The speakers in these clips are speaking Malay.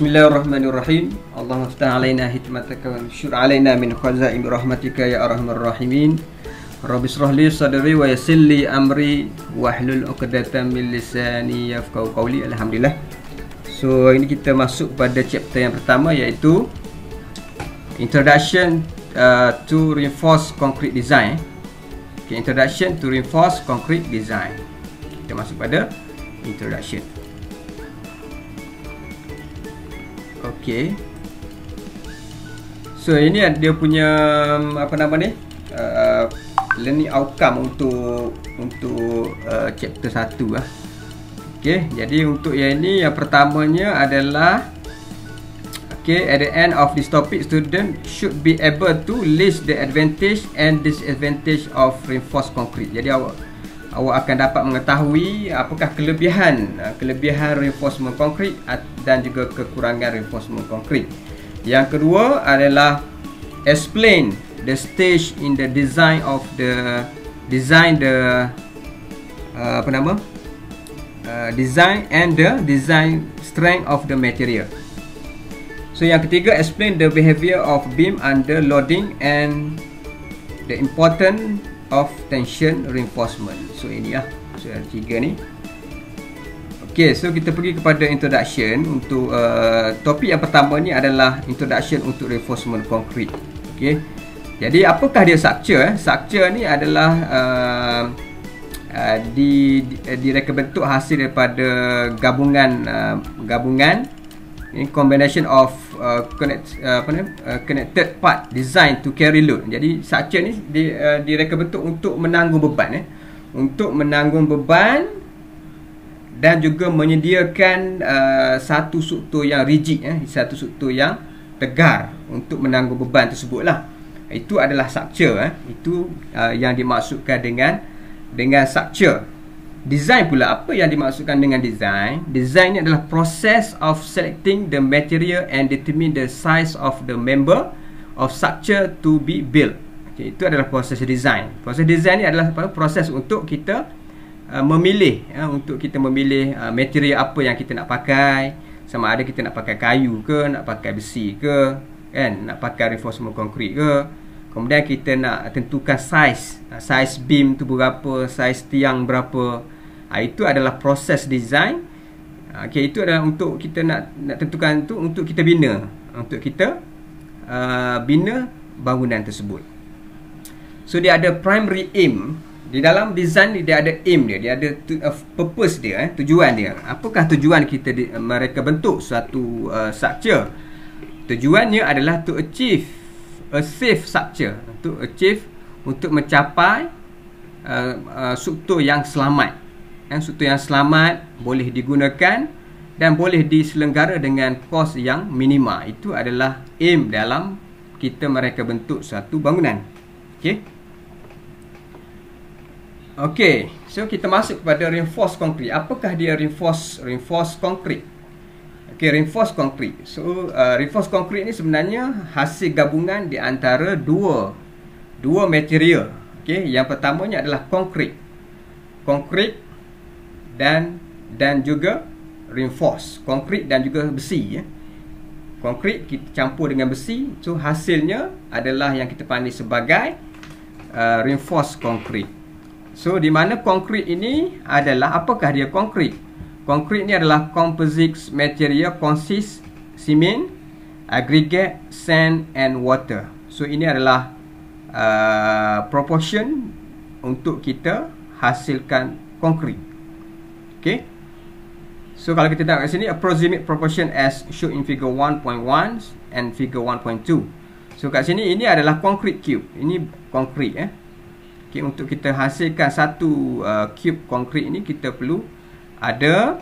Bismillahirrahmanirrahim. Allahumma ftah alaina hikmataka wa syur alaina min khazain rahmatika ya arhamar rahimin. Rabbi shrah li sadri wa yassir li amri wahlul 'uqdatam min lisani yafqahu qawli. Alhamdulillah. So ini kita masuk pada chapter yang pertama, iaitu Introduction to Reinforced Concrete Design. Okay, Introduction to Reinforced Concrete Design. Kita masuk pada introduction. Okay. So ini dia punya apa nama ni? Learning outcome untuk chapter 1 lah. Okay, jadi untuk yang ini, yang pertamanya adalah okay, at the end of this topic, student should be able to list the advantage and disadvantage of reinforced concrete. Jadi awak akan dapat mengetahui apakah kelebihan reinforcement concrete dan juga kekurangan reinforcement concrete. Yang kedua adalah explain the stage in the design of the design and the design strength of the material. So yang ketiga, explain the behavior of beam under loading and the important of tension reinforcement. So ini lah, so ada tiga ni. Okay, so kita pergi kepada introduction. Untuk topik yang pertama ni adalah introduction untuk reinforcement concrete. Okay, jadi apakah dia structure? Structure ni adalah direka bentuk hasil daripada gabungan in combination of connected part design to carry load. Jadi structure ni direka bentuk untuk menanggung beban, untuk menanggung beban dan juga menyediakan satu struktur yang rigid, satu struktur yang tegar untuk menanggung beban tersebut lah. Itu adalah structure. Itu yang dimaksudkan dengan structure. Design pula, apa yang dimaksudkan dengan design? Design ni adalah process of selecting the material and determine the size of the member of structure to be built. Okay, itu adalah proses design. Proses design ni adalah proses untuk kita memilih, material apa yang kita nak pakai. Sama ada kita nak pakai kayu ke, nak pakai besi ke, kan, nak pakai reinforcement concrete ke. Kemudian kita nak tentukan size beam tu berapa, size tiang berapa. Itu adalah proses design. Okay, itu adalah untuk kita nak tentukan tu, untuk kita bina, bina bangunan tersebut. So dia ada primary aim. Di dalam design ni dia ada aim dia ada purpose dia, tujuan dia. Apakah tujuan kita mereka bentuk suatu structure? Tujuannya adalah to achieve a safe structure, untuk mencapai struktur yang selamat. Struktur yang selamat boleh digunakan dan boleh diselenggara dengan kos yang minima. Itu adalah aim dalam kita mereka bentuk suatu bangunan. Okey, so kita masuk kepada reinforced concrete. Apakah dia reinforced concrete? Okay, reinforced concrete. So reinforced concrete ni sebenarnya hasil gabungan di antara dua material. Okay, yang pertamanya adalah concrete dan juga reinforced. Concrete dan juga besi. Concrete kita campur dengan besi, so hasilnya adalah yang kita panggil sebagai reinforced concrete. So di mana concrete ini adalah, apakah dia concrete? Concrete ni adalah composite material consist cement, aggregate, sand and water. So ini adalah proportion untuk kita hasilkan concrete. Okay. So kalau kita tengok kat sini, approximate proportion as shown in figure 1.1 and figure 1.2. So kat sini ini adalah concrete cube. Ini concrete. Okay, untuk kita hasilkan satu cube concrete ini, kita perlu ada,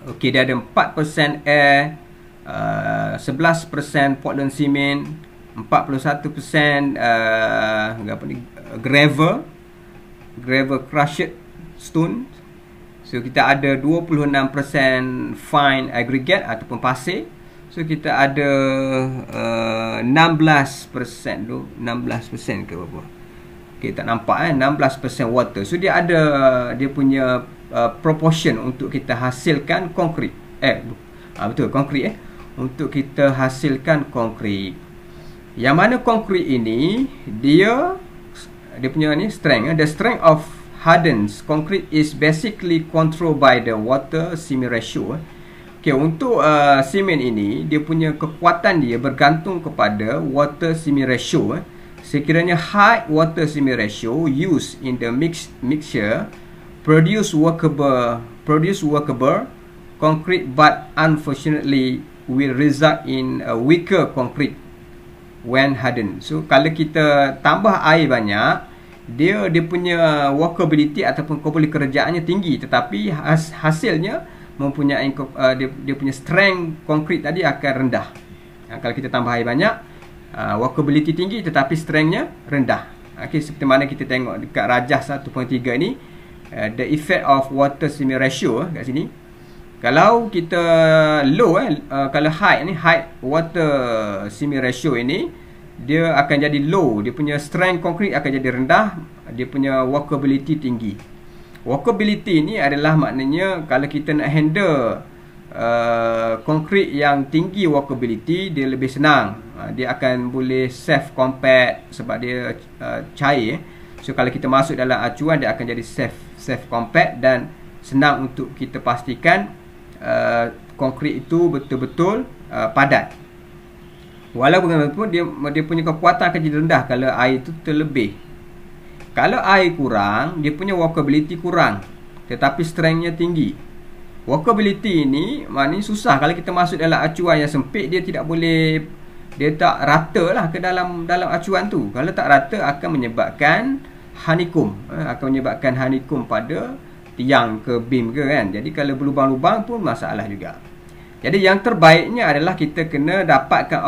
okay, dia ada 4% air, 11% Portland cement, 41% gravel crushed stone. So kita ada 26% fine aggregate ataupun pasir. So kita ada 16% ke berapa? Okay, tak nampak 16% water. So dia ada dia punya proportion untuk kita hasilkan konkrit. Betul, konkrit untuk kita hasilkan konkrit. Yang mana konkrit ini dia punya ni strength. The strength of hardened concrete is basically controlled by the water cement ratio. Okay, untuk simen ini dia punya kekuatan dia bergantung kepada water cement ratio. Sekiranya high water cement ratio used in the mixture produce workable concrete, but unfortunately will result in a weaker concrete when hardened. So kalau kita tambah air banyak, dia punya workability ataupun kerjaannya tinggi, tetapi hasilnya mempunyai dia punya strength konkrit tadi akan rendah. Kalau kita tambah air banyak, workability tinggi tetapi strengthnya rendah. Okay, seperti mana kita tengok dekat rajah 1.3 ni, the effect of water cement ratio kat sini. Kalau kita low kalau high water cement ratio ini, dia akan jadi low, dia punya strength konkrit akan jadi rendah, dia punya workability tinggi. Workability ni adalah maknanya kalau kita nak handle konkrit yang tinggi workability, dia lebih senang. Dia akan boleh safe compact sebab dia cair. So kalau kita masuk dalam acuan, dia akan jadi safe compact dan senang untuk kita pastikan konkrit itu betul-betul padat. Walaupun bagaimanapun dia punya kekuatan akan jadi rendah kalau air itu terlebih. Kalau air kurang, dia punya workability kurang, tetapi strengthnya tinggi. Workability ini maknanya susah. Kalau kita masuk dalam acuan yang sempit, dia tak rata lah ke dalam acuan tu. Kalau tak rata akan menyebabkan honeycomb, pada tiang ke beam ke kan. Jadi kalau berlubang-lubang pun masalah juga. Jadi yang terbaiknya adalah kita kena dapatkan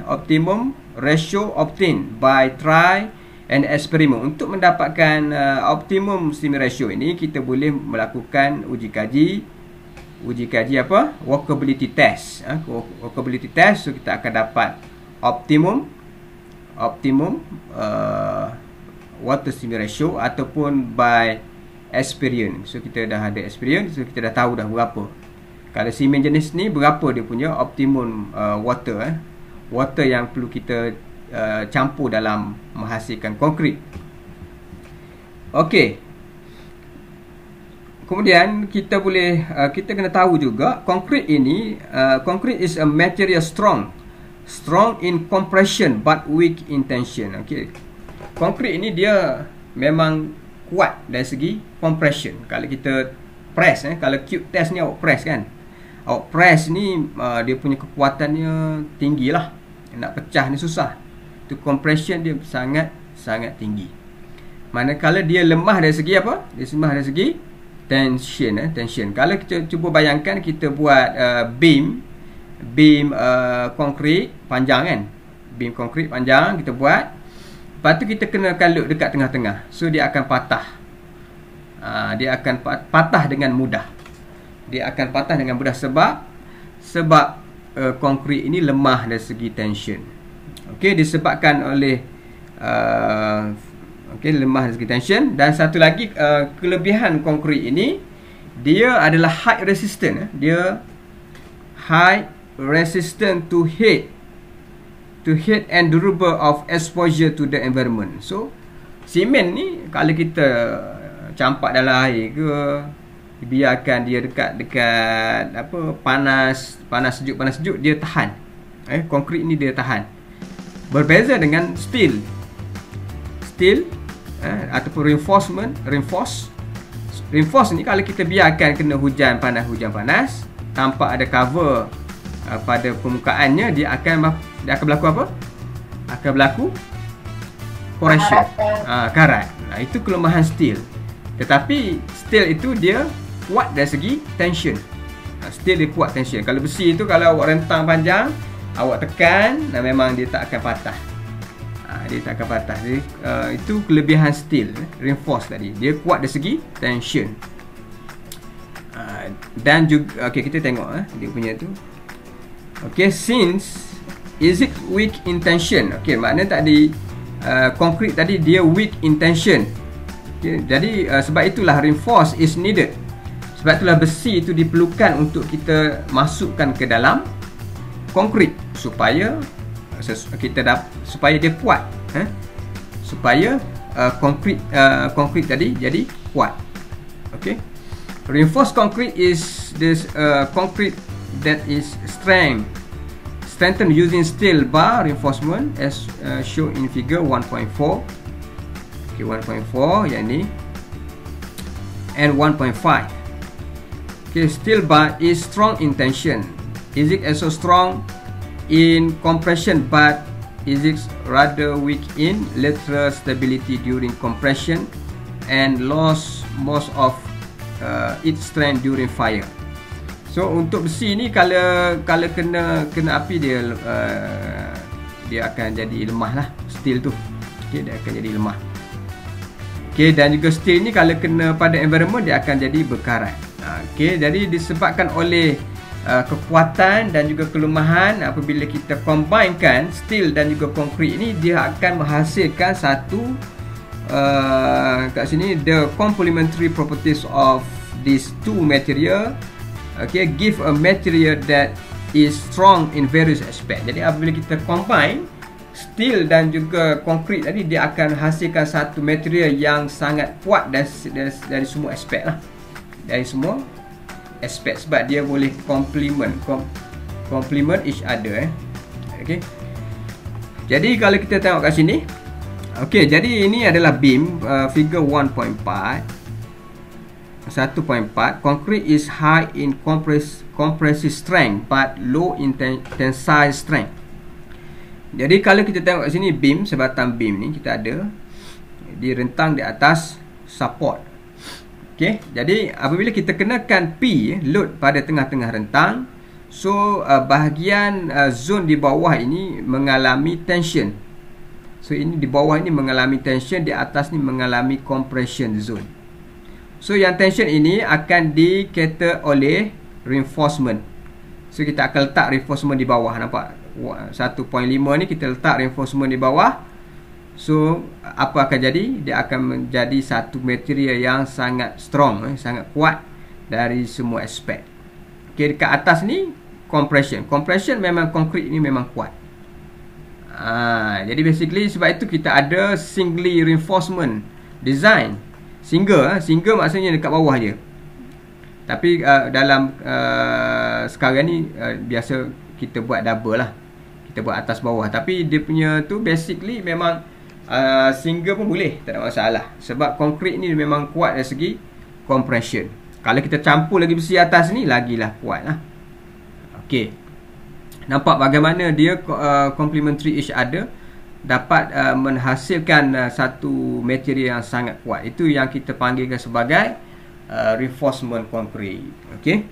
optimum ratio obtained by try and experiment. Untuk mendapatkan optimum cement ratio ini, kita boleh melakukan uji kaji apa? Workability test. Workability test, so kita akan dapat optimum water cement ratio ataupun by experience. So kita dah ada experience, so kita dah tahu dah berapa. Kalau simen jenis ni, berapa dia punya optimum water yang perlu kita campur dalam menghasilkan konkrit. Okey. Kemudian kita kena tahu juga konkrit ini, konkrit is a material strong in compression but weak in tension. Okey. Konkrit ini dia memang kuat dari segi compression. Kalau kita press, kalau cube test ni awak press kan, awak press ni dia punya kekuatannya tinggi lah, nak pecah ni susah. Tu compression dia sangat tinggi. Manakala dia lemah dari segi apa? Dia lemah dari segi tension. Kalau kita cuba bayangkan kita buat beam konkrit panjang kan, beam konkrit panjang kita buat, lepas tu kita kena kalut dekat tengah-tengah, so dia akan patah. Dia akan patah dengan mudah. Sebab konkrit ini lemah dari segi tension. Okey, disebabkan oleh lemah dari segi tension. Dan satu lagi kelebihan konkrit ini, dia adalah high resistant. Dia high resistant to heat and durable of exposure to the environment. So simen ni kalau kita campak dalam air ke, biarkan dia dekat panas sejuk, dia tahan. Konkrit ni dia tahan. Berbeza dengan steel ataupun reinforce ni, kalau kita biarkan kena hujan panas, tanpa ada cover pada permukaannya, dia akan berlaku apa? Akan berlaku corrosion, karat. Itu kelemahan steel. Tetapi steel itu dia kuat dari segi tension. Steel dia kuat tension. Kalau besi itu, kalau awak rentang panjang, awak tekan, memang dia tak akan patah. Jadi itu kelebihan steel reinforce tadi. Dia kuat dari segi tension. Dan juga kita tengok dia punya tu. Since is it weak in tension? Maknanya tadi konkrit tadi dia weak in tension. Jadi sebab itulah reinforce is needed. Sebab itulah besi itu diperlukan untuk kita masukkan ke dalam konkrit supaya supaya dia kuat, supaya konkrit tadi jadi kuat. Okay. Reinforced concrete is this concrete that is strengthened using steel bar reinforcement as shown in figure 1.4. Okay, 1.4 yang ni, and 1.5. Okay, steel bar is strong in tension. Is it also strong in compression, but is it rather weak in lateral stability during compression and lost most of its strength during fire. So untuk besi ni kalau kena api dia akan jadi lemah lah, steel tu. Okay, dia akan jadi lemah. Okay, dan juga steel ni kalau kena pada environment dia akan jadi berkarat. Okay, jadi disebabkan oleh kekuatan dan juga kelemahan, apabila kita combinekan steel dan juga konkrit ni, dia akan menghasilkan satu kat sini, the complementary properties of these two material, okay, give a material that is strong in various aspect. Jadi apabila kita combine steel dan juga konkrit tadi, dia akan hasilkan satu material yang sangat kuat dari semua aspek lah, dari semua aspek, sebab dia boleh complement each other. Okay. Jadi kalau kita tengok kat sini, okay, jadi ini adalah beam, figure 1.4. Concrete is high in compressive strength but low in tensile strength. Jadi kalau kita tengok kat sini, beam, sebatang beam ni kita ada direntang di atas support. Okay, jadi apabila kita kenakan P, load pada tengah-tengah rentang, so bahagian zone di bawah ini mengalami tension. So ini di bawah ini mengalami tension, di atas ni mengalami compression zone. So yang tension ini akan di-cater oleh reinforcement. So kita akan letak reinforcement di bawah, nampak 1.5 ni kita letak reinforcement di bawah. So apa akan jadi? Dia akan menjadi satu material yang sangat strong, sangat kuat dari semua aspek. Okay, dekat atas ni compression memang konkrit ni memang kuat. Jadi basically sebab itu kita ada singly reinforcement design. Single maksudnya dekat bawah je. Tapi dalam sekarang ni biasa kita buat double lah, kita buat atas bawah. Tapi dia punya tu basically memang single pun boleh, tak ada masalah, sebab konkrit ni memang kuat dari segi compression. Kalau kita campur lagi besi atas ni, lagilah kuat lah. Okay, nampak bagaimana dia complementary each other, dapat menghasilkan satu material yang sangat kuat. Itu yang kita panggilkan sebagai reinforcement concrete. Okay,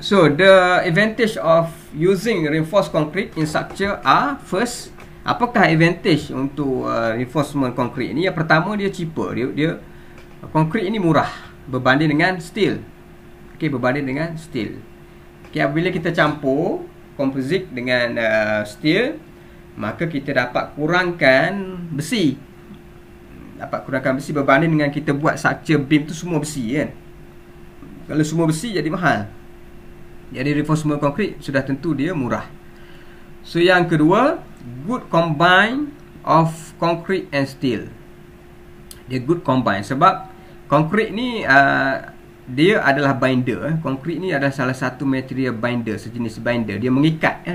so the advantage of using reinforced concrete in structure are, first, apakah advantage untuk reinforcement concrete ni? Yang pertama, dia cheaper. Dia concrete ini murah berbanding dengan steel. Okay, berbanding dengan steel. Okay, apabila kita campur composite dengan steel, maka kita dapat kurangkan besi. Berbanding dengan kita buat structure beam tu semua besi kan. Kalau semua besi jadi mahal. Jadi reinforcement concrete sudah tentu dia murah. So yang kedua, good combine of concrete and steel. Dia good combine sebab concrete ni dia adalah binder. Concrete ni adalah salah satu material binder, sejenis binder. Dia mengikat,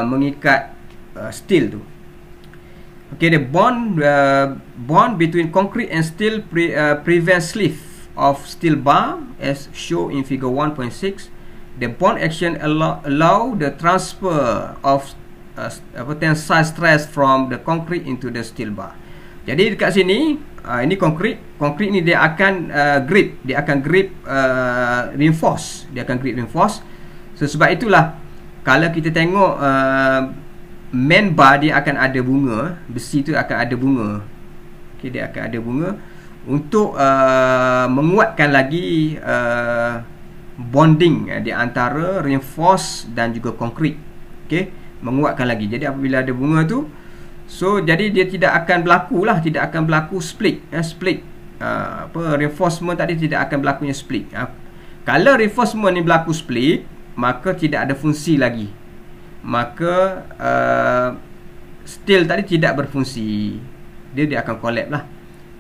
mengikat steel tu. Okay, the bond between concrete and steel prevents slip of steel bar as shown in figure 1.6. The bond action allow the transfer of tensile stress from the concrete into the steel bar. Jadi dekat sini ini konkrit ni dia akan grip reinforce. So sebab itulah kalau kita tengok main bar, dia akan ada bunga, besi tu akan ada bunga. Okay, dia akan ada bunga untuk menguatkan lagi bonding di antara reinforce dan juga konkrit. Okay, menguatkan lagi. Jadi apabila ada bunga tu, so jadi dia tidak akan berlaku split. Reinforcement tadi tidak akan berlakunya split. Kalau reinforcement ni berlaku split, maka tidak ada fungsi lagi. Maka steel tadi tidak berfungsi. Dia akan collapse lah.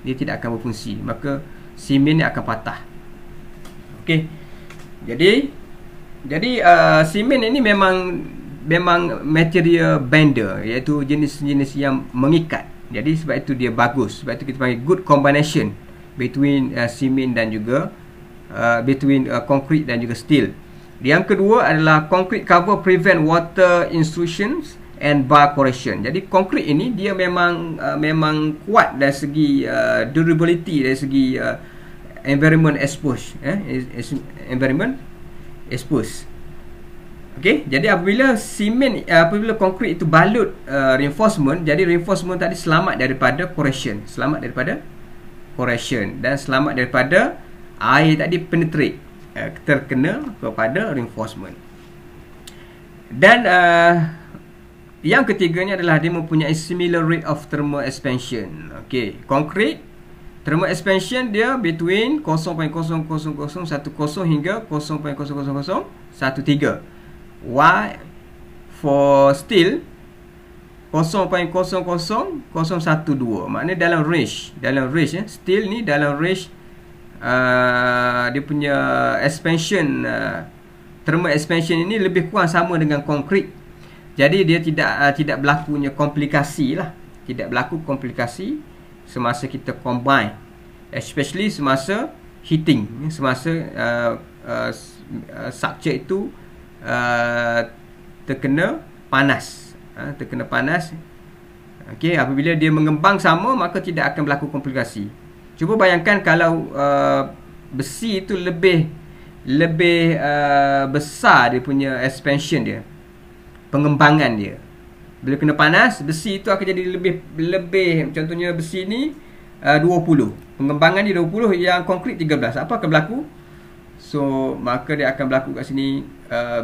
Dia tidak akan berfungsi. Maka semen ni akan patah. Okey. Jadi semen ini memang material bender, iaitu jenis-jenis yang mengikat. Jadi sebab itu dia bagus. Sebab itu kita panggil good combination between semen dan juga between concrete dan juga steel. Yang kedua adalah concrete cover prevent water intrusions and bar corrosion. Jadi concrete ini dia memang kuat dari segi durability, dari segi environment exposed, environment exposed. Okey, jadi apabila concrete itu balut reinforcement, jadi reinforcement tadi selamat daripada corrosion, dan selamat daripada air tadi penetrate, terkena kepada reinforcement. Dan yang ketiganya adalah dia mempunyai similar rate of thermal expansion. Okey, concrete thermal expansion dia between 0.00010 hingga 0.00013. While for steel 0.00012. Maknanya dalam range steel ni dalam range dia punya expansion, thermal expansion ini lebih kurang sama dengan konkrit. Jadi dia tidak berlakunya komplikasi lah. Tidak berlaku komplikasi semasa kita combine, especially semasa heating, semasa structure itu terkena panas. Okey, apabila dia mengembang sama, maka tidak akan berlaku komplikasi. Cuba bayangkan kalau besi itu lebih besar dia punya expansion dia, pengembangan dia. Bila kena panas, besi itu akan jadi lebih. Contohnya besi ni 20, pengembangan dia 20, yang konkrit 13. Apa akan berlaku? So maka dia akan berlaku kat sini,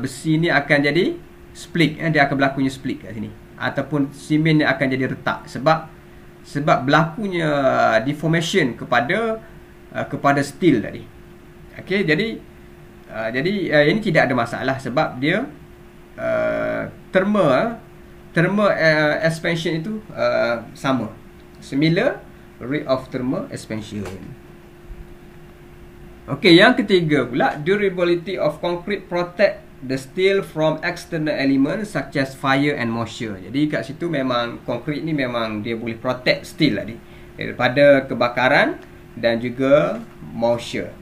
besi ni akan jadi split, dia akan berlakunya split kat sini, ataupun semen ni akan jadi retak sebab berlakunya deformation kepada steel tadi. Okey, jadi ini tidak ada masalah sebab dia thermal expansion itu sama, similar rate of thermal expansion. Okey, yang ketiga pula, durability of concrete protect the steel from external elements such as fire and moisture. Jadi kat situ memang konkrit ni memang dia boleh protect steel tadi daripada kebakaran dan juga moisture,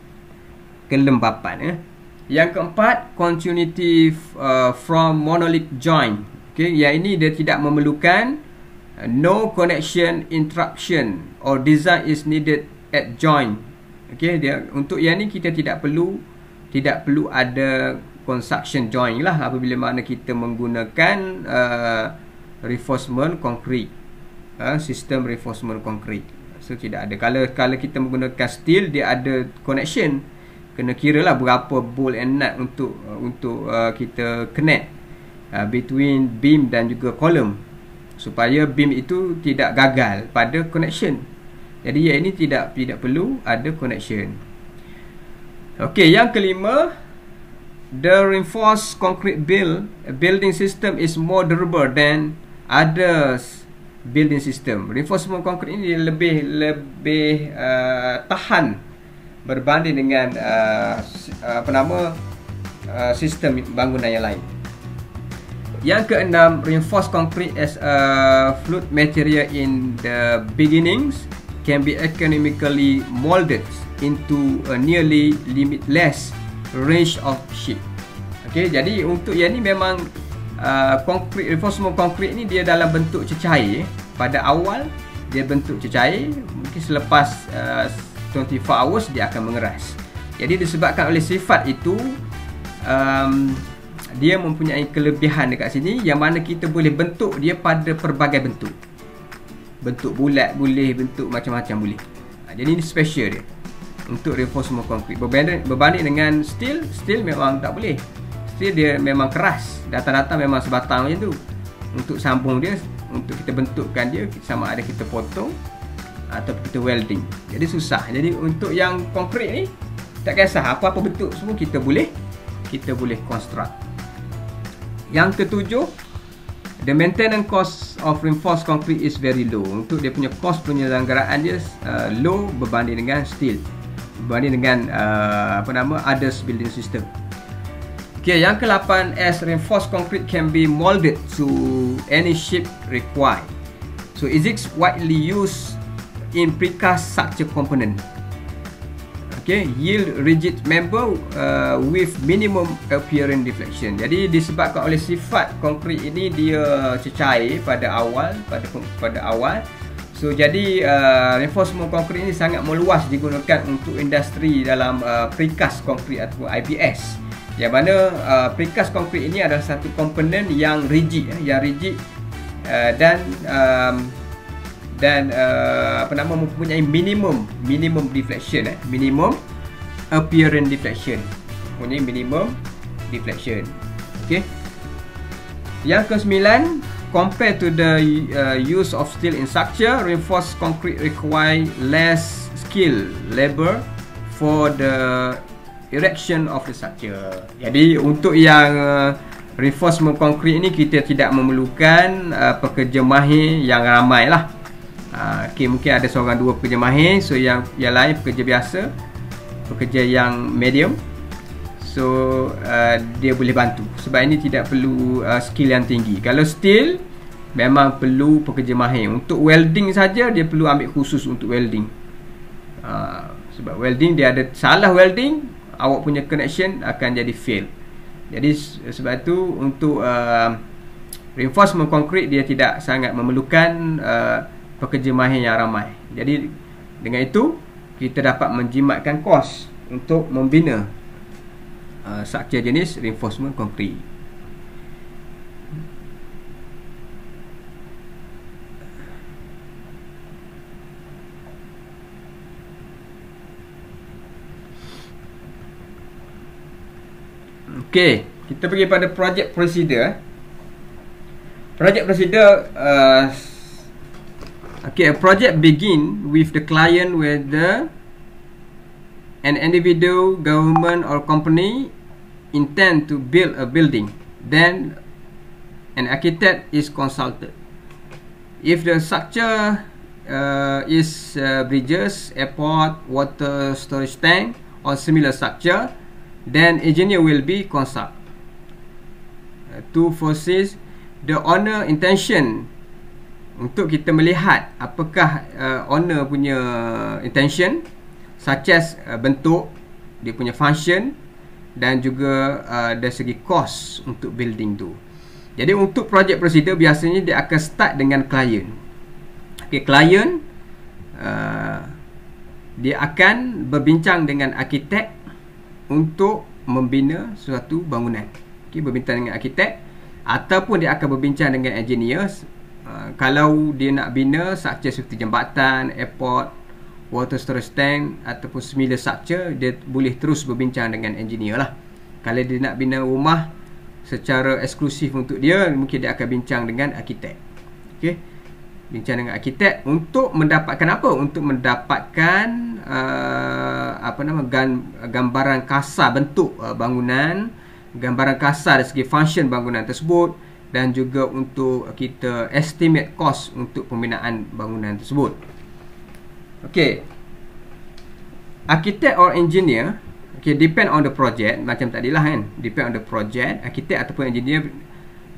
kelembapan. Yang keempat, continuity from monolith joint. Okey, yang ini dia tidak memerlukan no connection interruption or design is needed at joint. Okey, dia untuk yang ni kita tidak perlu ada construction joint lah apabila mana kita menggunakan reinforcement concrete, sistem reinforcement concrete. So tidak ada. Kalau kita menggunakan steel, dia ada connection. Kena kira lah berapa bolt and nut untuk kita connect between beam dan juga column, supaya beam itu tidak gagal pada connection. Jadi yang ini tidak perlu ada connection. Okey, yang kelima, the reinforced concrete building system is more durable than others building system. Reinforcement concrete ini lebih tahan berbanding dengan sistem bangunan yang lain. Yang keenam, reinforced concrete as a fluid material in the beginnings can be economically molded into a nearly limitless range of shape. Okey, jadi untuk yang ni memang reinforcement concrete ni dia dalam bentuk cecair. Pada awal dia bentuk cecair, mungkin selepas 24 hours dia akan mengeras. Jadi disebabkan oleh sifat itu, dia mempunyai kelebihan dekat sini, yang mana kita boleh bentuk dia pada pelbagai bentuk. Bentuk bulat boleh, bentuk macam-macam boleh. Jadi ini special dia untuk reinforcement concrete. Berbanding dengan steel memang tak boleh. Steel dia memang keras, datang-datang memang sebatang macam tu. Untuk sambung dia, untuk kita bentukkan dia, sama ada kita potong atau kita welding. Jadi susah. Jadi untuk yang concrete ni, Tak kisah apa-apa bentuk semua kita boleh construct. Yang ketujuh, the maintenance cost of reinforced concrete is very low. Untuk dia punya kos penyelenggaraan dia low berbanding dengan steel, berbanding dengan others building system. Okay, yang ke-8 S, reinforced concrete can be molded to any shape required. So it is widely used in precast structure component. Okay, yield rigid member with minimum appearance deflection. Jadi disebabkan oleh sifat konkrit ini dia cecair pada awal. So jadi reinforcement konkrit ini sangat meluas digunakan untuk industri dalam precast konkrit atau IPS. Yang mana precast konkrit ini adalah satu komponen yang rigid, dan mempunyai minimum deflection, minimum appearance deflection, mempunyai minimum deflection. Okay. Yang ke-9, compared to the use of steel in structure, reinforced concrete require less skill labor for the erection of the structure. Jadi untuk yang reinforcement concrete ini kita tidak memerlukan pekerja mahir yang ramai lah. Okay, mungkin ada seorang dua pekerja mahir. So yang lain pekerja biasa, pekerja yang medium. So dia boleh bantu. Sebab ini tidak perlu skill yang tinggi. Kalau steel memang perlu pekerja mahir. Untuk welding saja dia perlu ambil khusus untuk welding. Sebab welding dia ada salah welding, awak punya connection akan jadi fail. Jadi sebab itu untuk reinforcement concrete dia tidak sangat memerlukan pekerja mahir yang ramai. Jadi dengan itu kita dapat menjimatkan kos untuk membina struktur jenis reinforcement concrete. Okey, kita pergi pada project procedure. Project procedure okay, a project begin with the client, whether an individual, government or company intend to build a building. Then an architect is consulted. If the structure is bridges, airport, water storage tank or similar structure, then engineer will be consulted to foresee the owner intention. Untuk kita melihat apakah owner punya intention, such as bentuk, dia punya function dan juga dari segi cost untuk building tu. Jadi untuk project procedure biasanya dia akan start dengan klien. Okay, klien dia akan berbincang dengan arkitek untuk membina suatu bangunan. Okay, berbincang dengan arkitek ataupun dia akan berbincang dengan engineer. Kalau dia nak bina structure seperti jambatan, airport, water storage tank ataupun similar structure, dia boleh terus berbincang dengan engineer lah. Kalau dia nak bina rumah secara eksklusif untuk dia, mungkin dia akan bincang dengan arkitek. Okay, bincang dengan arkitek untuk mendapatkan apa? Untuk mendapatkan gambaran kasar bentuk bangunan, gambaran kasar dari segi function bangunan tersebut, dan juga untuk kita estimate cost untuk pembinaan bangunan tersebut. Okay, architect or engineer, okay, depend on the project. Macam tadilah kan, depend on the project. Architect ataupun engineer,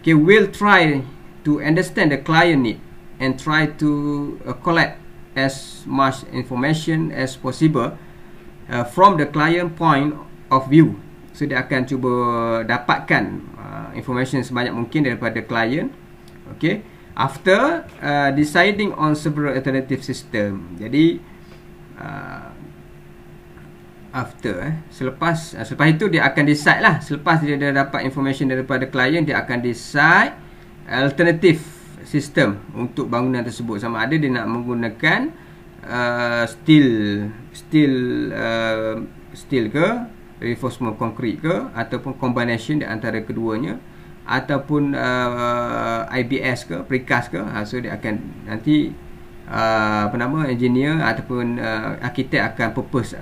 okay, will try to understand the client need and try to collect as much information as possible from the client point of view. So dia akan cuba dapatkan information sebanyak mungkin daripada klien. Okay, after deciding on several alternative system. Jadi selepas itu dia akan decide lah. Selepas dia dah dapat information daripada klien, dia akan decide alternative system untuk bangunan tersebut. Sama ada dia nak menggunakan steel ke, reinforcement concrete ke, ataupun combination di antara keduanya, ataupun IBS ke, precast ke. So dia akan nanti engineer ataupun arkitek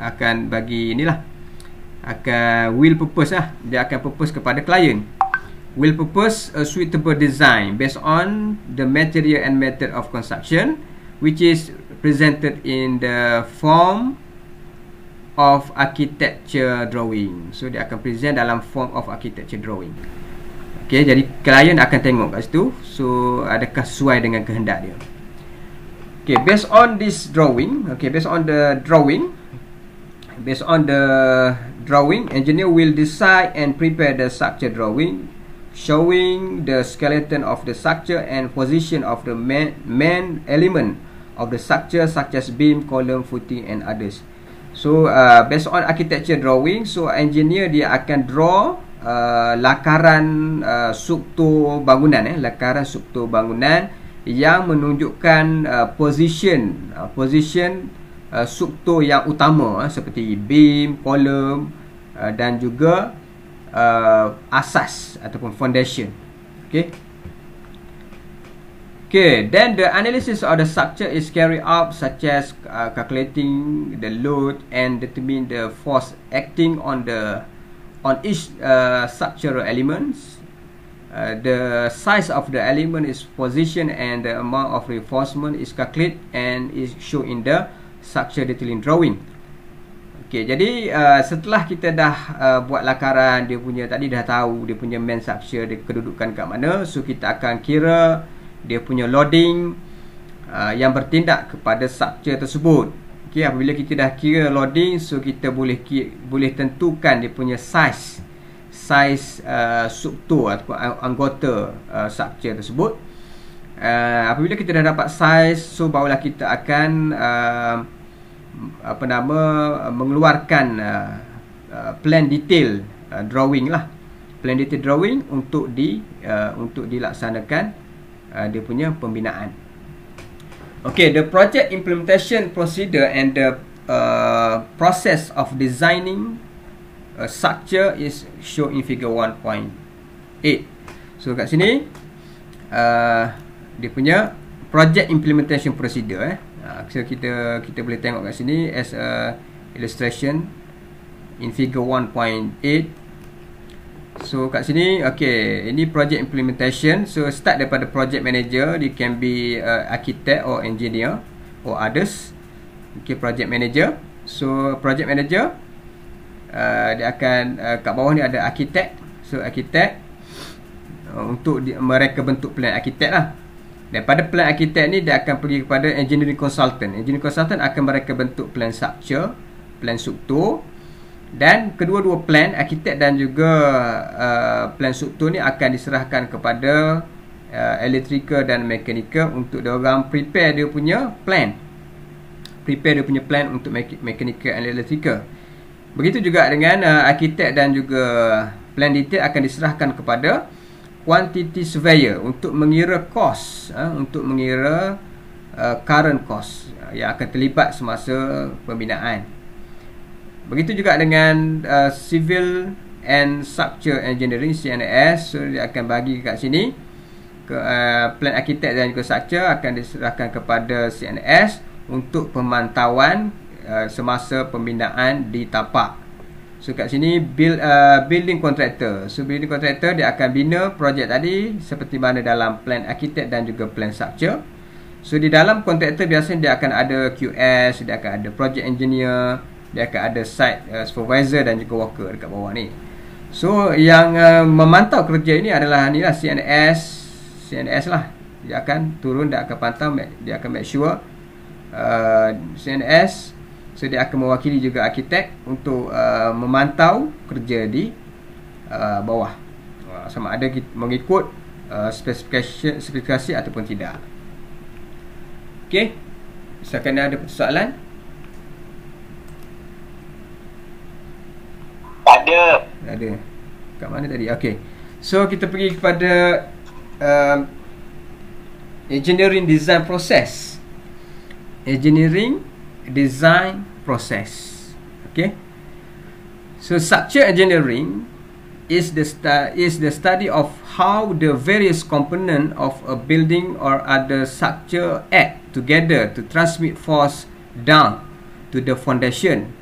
akan bagi inilah will propose lah, dia akan propose kepada klien. Will propose a suitable design based on the material and method of construction which is presented in the form of architecture drawing. So dia akan present dalam form of architecture drawing. Okay, jadi klien akan tengok kat situ, so adakah sesuai dengan kehendak dia. Okay, based on this drawing, based on the drawing, engineer will decide and prepare the structure drawing showing the skeleton of the structure and position of the main element of the structure such as beam, column, footing and others. So based on architecture drawing, so engineer dia akan draw lakaran struktur bangunan, lakaran struktur bangunan yang menunjukkan position struktur yang utama seperti beam, column dan juga asas ataupun foundation. Then the analysis of the structure is carried out such as calculating the load and determine the force acting on each structural elements. The size of the element is positioned and the amount of reinforcement is calculated and is shown in the structure detailing drawing. Jadi setelah kita dah buat lakaran, dia punya tadi dah tahu dia punya main structure, dia kedudukan kat mana, so kita akan kira dia punya loading yang bertindak kepada structure tersebut. Apabila kita dah kira loading, so kita boleh tentukan dia punya size struktur ataupun anggota structure tersebut. Apabila kita dah dapat size, so barulah kita akan mengeluarkan plan detail drawing lah, plan detail drawing untuk dilaksanakan dia punya pembinaan. The project implementation procedure and the process of designing a structure is shown in figure 1.8. So kat sini dia punya project implementation procedure. So kita boleh tengok kat sini as a illustration in figure 1.8. So kat sini ini project implementation. So start daripada project manager, dia can be architect or engineer or others. Project manager. So project manager dia akan kat bawah ni ada architect. So architect untuk mereka bentuk plan architect lah. Daripada plan architect ni dia akan pergi kepada engineering consultant. Engineering consultant akan mereka bentuk plan structure, plan struktur, dan kedua-dua plan architect dan juga plan struktur ni akan diserahkan kepada electrical dan mechanical untuk dia orang prepare dia punya plan. Untuk mechanical and electrical. Begitu juga dengan architect dan juga plan detail akan diserahkan kepada quantity surveyor untuk mengira cost, untuk mengira current cost yang akan terlibat semasa pembinaan. Begitu juga dengan civil and structure engineering, CNS. So dia akan bagi kat sini plan architect dan juga structure akan diserahkan kepada CNS untuk pemantauan semasa pembinaan di tapak. So kat sini building contractor. So building contractor dia akan bina projek tadi seperti mana dalam plan architect dan juga plan structure. So di dalam contractor biasanya dia akan ada QS, dia akan ada project engineer, dia akan ada site supervisor dan juga worker dekat bawah ni. So yang memantau kerja ini adalah ni lah CNS lah. Dia akan turun, dia akan pantau, dia akan make sure CNS. So dia akan mewakili juga arkitek untuk memantau kerja di bawah, sama ada mengikut spesifikasi ataupun tidak. Misalkan ada persoalan? Ada. Kat mana tadi? So kita pergi kepada engineering design process. Engineering design process. So structure engineering is the study of how the various components of a building or other structure act together to transmit force down to the foundation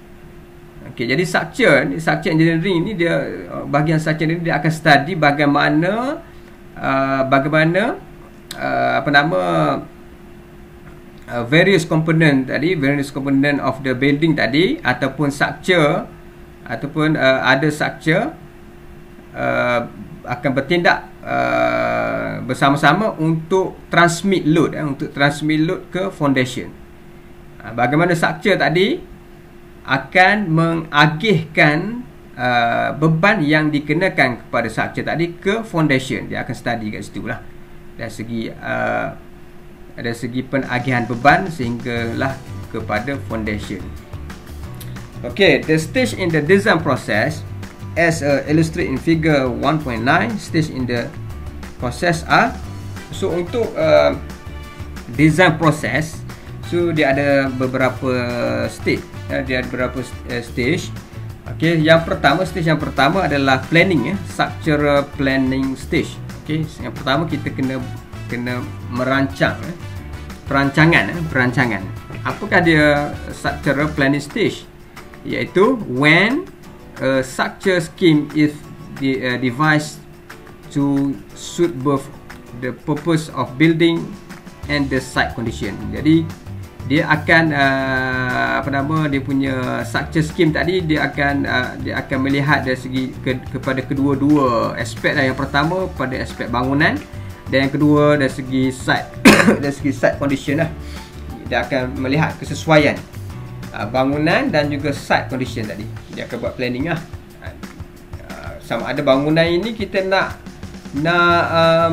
Okey, jadi structure engineering ni dia bahagian structure ni dia akan study bagaimana various component of the building tadi, ataupun structure ataupun ada structure akan bertindak bersama-sama untuk transmit load ke foundation. Bagaimana structure tadi akan mengagihkan beban yang dikenakan kepada structure tadi ke foundation. Dia akan study kat situ lah dari segi penagihan beban sehinggalah kepada foundation. Okay, the stage in the design process as illustrated in figure 1.9. Stage in the process are, so untuk design process, so dia ada beberapa stage. Dia ada beberapa stage. Okey, stage yang pertama adalah planning, structural planning stage. Okey, yang pertama kita kena merancang, perancangan. Apakah dia structural planning stage? Iaitu when a structure scheme is devised to suit both the purpose of building and the site condition. Jadi dia akan dia punya structure scheme tadi, dia akan melihat dari segi kepada kedua-dua aspek lah. Yang pertama pada aspek bangunan, dan yang kedua dari segi site dari segi site condition lah. Dia akan melihat kesesuaian bangunan dan juga site condition tadi. Dia akan buat planning lah. Sama ada bangunan ini kita nak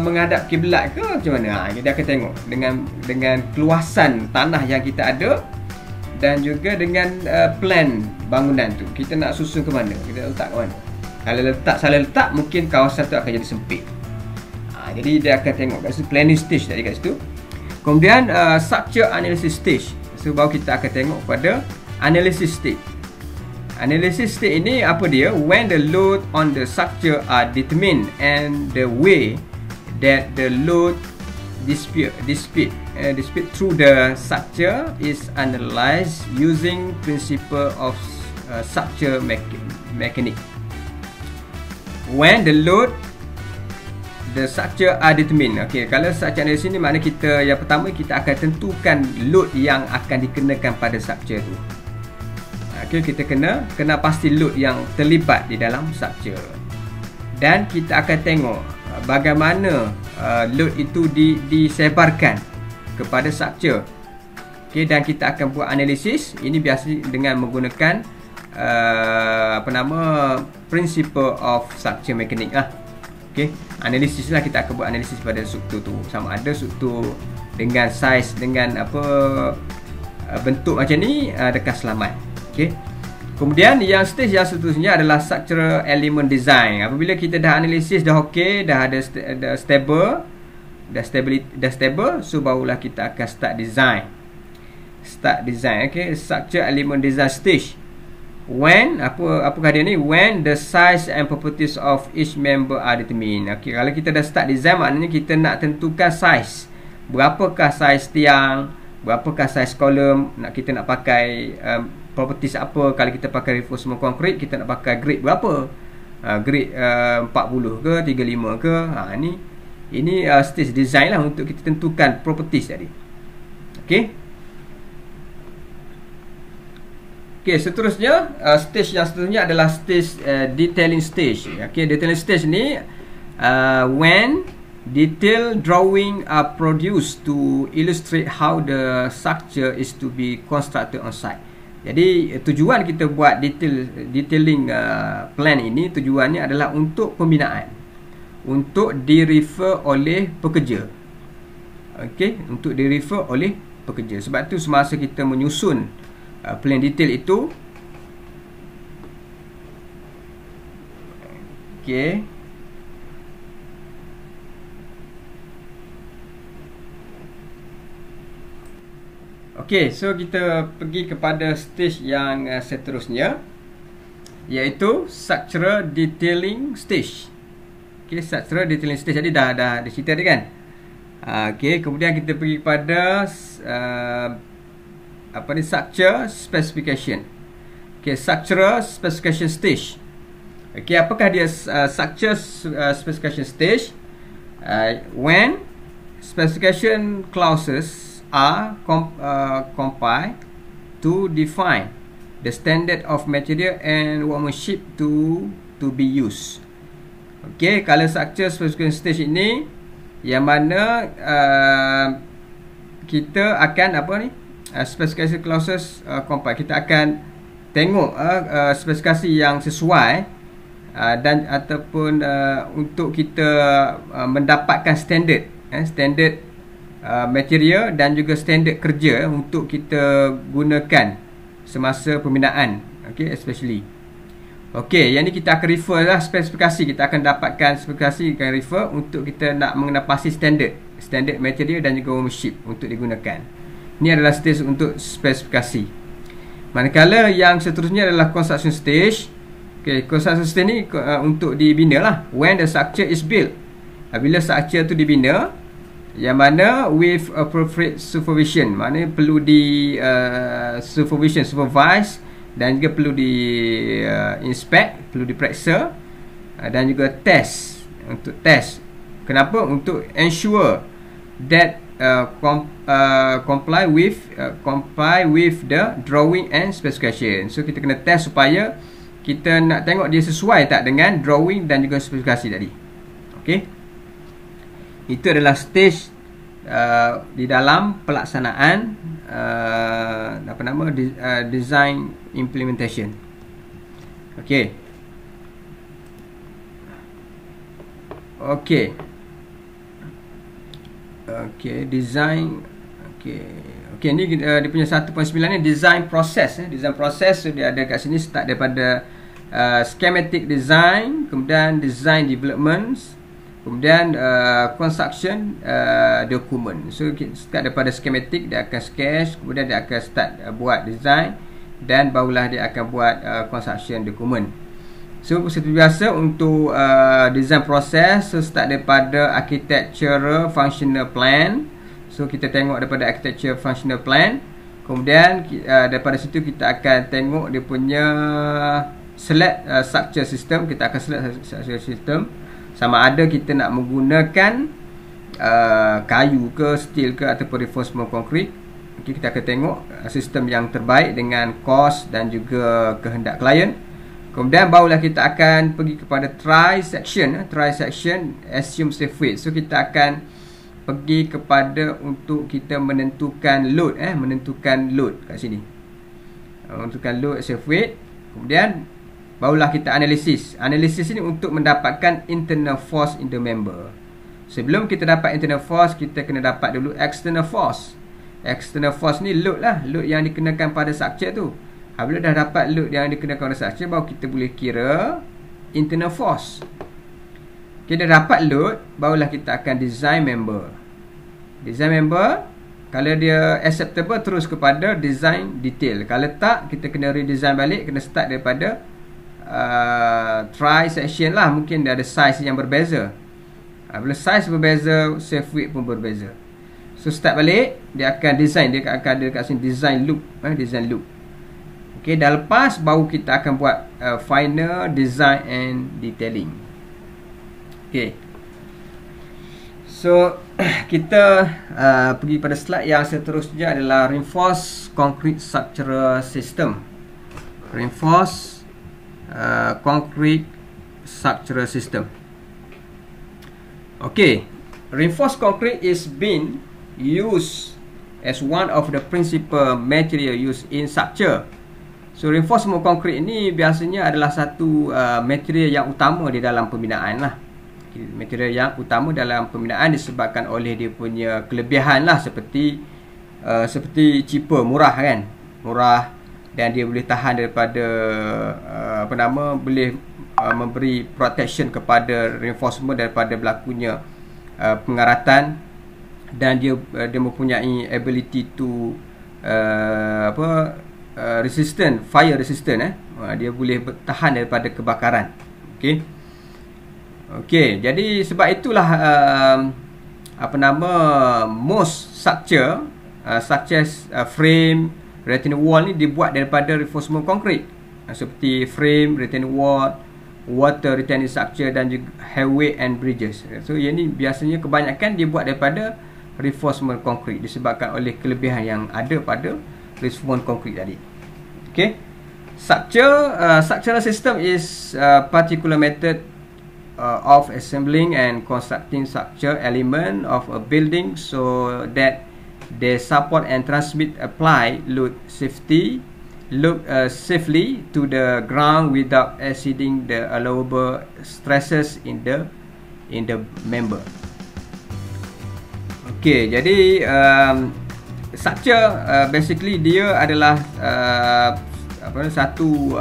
menghadap kiblat ke macam mana. Dia akan tengok dengan keluasan tanah yang kita ada, dan juga dengan plan bangunan tu, kita nak susun ke mana, kita letak ke mana. Kalau salah letak, mungkin kawasan tu akan jadi sempit. Jadi dia akan tengok kat situ, planning stage tadi kat situ. Kemudian structure analysis stage. So baru kita akan tengok pada analysis stage. Analysis stage ini apa dia? When the load on the structure are determined and the way that the load dispute through the structure is analyzed using principle of structure mechanics. When the load the structure are determined. Okey, kalau structure analysis ni makna kita yang pertama kita akan tentukan load yang akan dikenakan pada structure tu. Okay, kita kena pasti load yang terlibat di dalam structure, dan kita akan tengok bagaimana load itu disebarkan kepada structure. Okay, dan kita akan buat analisis. Ini biasa dengan menggunakan principle of structure mechanics lah. Okay, analisis lah, kita akan buat analisis pada struktur tu, sama ada struktur dengan saiz, dengan bentuk macam ni, adakah selamat. Okay. Kemudian yang stage yang seterusnya adalah structural element design. Apabila kita dah analisis, dah okey, dah ada stable, so barulah kita akan start design. Okay, structure element design stage. When apakah dia ni? When the size and properties of each member are determined. Okay, kalau kita dah start design, maknanya kita nak tentukan size. Berapakah size tiang, berapakah size kolom, kita nak pakai properties apa. Kalau kita pakai reinforcement concrete, kita nak pakai grade berapa, grade 40 ke 35 ke. Ini stage design lah, untuk kita tentukan properties tadi. Okey, seterusnya stage yang seterusnya adalah stage detailing stage. Okey, detailing stage ni when detail drawing are produced to illustrate how the structure is to be constructed on site. Jadi tujuan kita buat detailing plan ini, tujuannya adalah untuk pembinaan, untuk direfer oleh pekerja. Okey, untuk direfer oleh pekerja. Sebab tu semasa kita menyusun plan detail itu, okey, okey, so kita pergi kepada stage yang seterusnya, iaitu structural detailing stage. Okey, structural detailing stage tadi dah cerita dia kan. Okey, kemudian kita pergi kepada structure specification. Okay, structural specification stage. Okay, apakah dia structure specification stage? When specification clauses are compiled to define the standard of material and workmanship to be used. Okay, kalau structure specification stage ini yang mana kita akan specification clauses compile, kita akan tengok spesifikasi yang sesuai dan ataupun untuk kita mendapatkan standard material dan juga standard kerja untuk kita gunakan semasa pembinaan. Okay, especially. Okay, yang ni kita akan refer lah spesifikasi. Kita akan dapatkan spesifikasi, akan refer untuk kita nak mengenal pasti standard material dan juga workmanship untuk digunakan. Ini adalah stage untuk spesifikasi. Manakala yang seterusnya adalah construction stage. Okay, construction stage ni untuk dibina lah. When the structure is built. Bila structure tu dibina, yang mana with appropriate supervision, maknanya perlu di supervise dan juga perlu di inspect, perlu diperiksa dan juga test, untuk test. Kenapa? Untuk ensure that comply with the drawing and specification. So kita kena test supaya kita nak tengok dia sesuai tak dengan drawing dan juga spesifikasi tadi. Okey. Itu adalah stage di dalam pelaksanaan design implementation. Okey. Okey. Okey, design. Okey, ni dia punya 1.9 ni design process. Design process, so dia ada kat sini start daripada schematic design, kemudian design developments, kemudian construction document. So start daripada schematic, dia akan sketch, kemudian dia akan start buat design, dan barulah dia akan buat construction document. So seperti biasa untuk design process, so start daripada architectural functional plan. So kita tengok daripada architecture functional plan, kemudian daripada situ kita akan tengok dia punya select structure system. Kita akan select structure system, sama ada kita nak menggunakan kayu ke, steel ke, ataupun reinforcement concrete. Okay, kita akan tengok sistem yang terbaik dengan cost dan juga kehendak klien. Kemudian barulah kita akan pergi kepada try section, assume safe weight. So kita akan pergi kepada untuk kita menentukan load, menentukan load kat sini. Menentukan load safe weight. Kemudian barulah kita analisis. Analisis ini untuk mendapatkan internal force in the member. Sebelum kita dapat internal force, kita kena dapat dulu external force. External force ni load lah, load yang dikenakan pada structure tu. Bila dah dapat load yang dikenakan pada structure, baru kita boleh kira internal force. Kita dapat load, barulah kita akan design member. Design member, kalau dia acceptable, terus kepada design detail. Kalau tak, kita kena redesign balik. Kena start daripada try section lah. Mungkin dia ada size yang berbeza. Bila size berbeza, safe width pun berbeza. So start balik, dia akan design. Dia akan ada kat sini design loop. Design loop. Okay, dah lepas, baru kita akan buat final design and detailing. Okay. So kita pergi pada slide yang seterusnya adalah reinforced concrete structural system. Reinforced concrete structural system. Okay, reinforced concrete is being used as one of the principal material used in structure. So reinforcement concrete ini biasanya adalah satu material yang utama di dalam pembinaan lah. Material yang utama dalam pembinaan disebabkan oleh dia punya kelebihan lah, seperti cheaper, murah kan, murah, dan dia boleh tahan daripada boleh memberi protection kepada reinforcement daripada berlakunya pengaratan, dan dia mempunyai ability to resistant, fire resistant. Dia boleh tahan daripada kebakaran. Okey, jadi sebab itulah most structure frame, retaining wall ni dibuat daripada reinforcement concrete. seperti frame, retaining wall, water retaining structure dan juga highway and bridges. So yang ni biasanya kebanyakan dia buat daripada reinforcement concrete disebabkan oleh kelebihan yang ada pada reinforcement concrete tadi. Okay. Structural system is a particular method of assembling and constructing structure element of a building so that they support and transmit apply load safely to the ground without exceeding the allowable stresses in the member. Okay, jadi structure basically dia adalah satu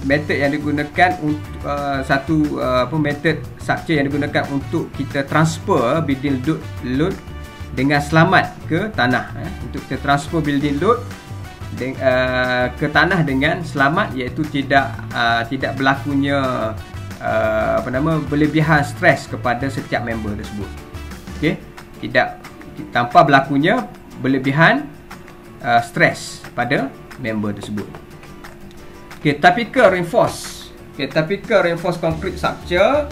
method yang digunakan untuk method structure yang digunakan untuk kita transfer building load dengan selamat ke tanah, untuk kita transfer building load ke tanah dengan selamat, iaitu tidak berlakunya berlebihan stres kepada setiap member tersebut. Okey, tanpa berlakunya berlebihan stres pada member tersebut. Okay, typical reinforced concrete structure.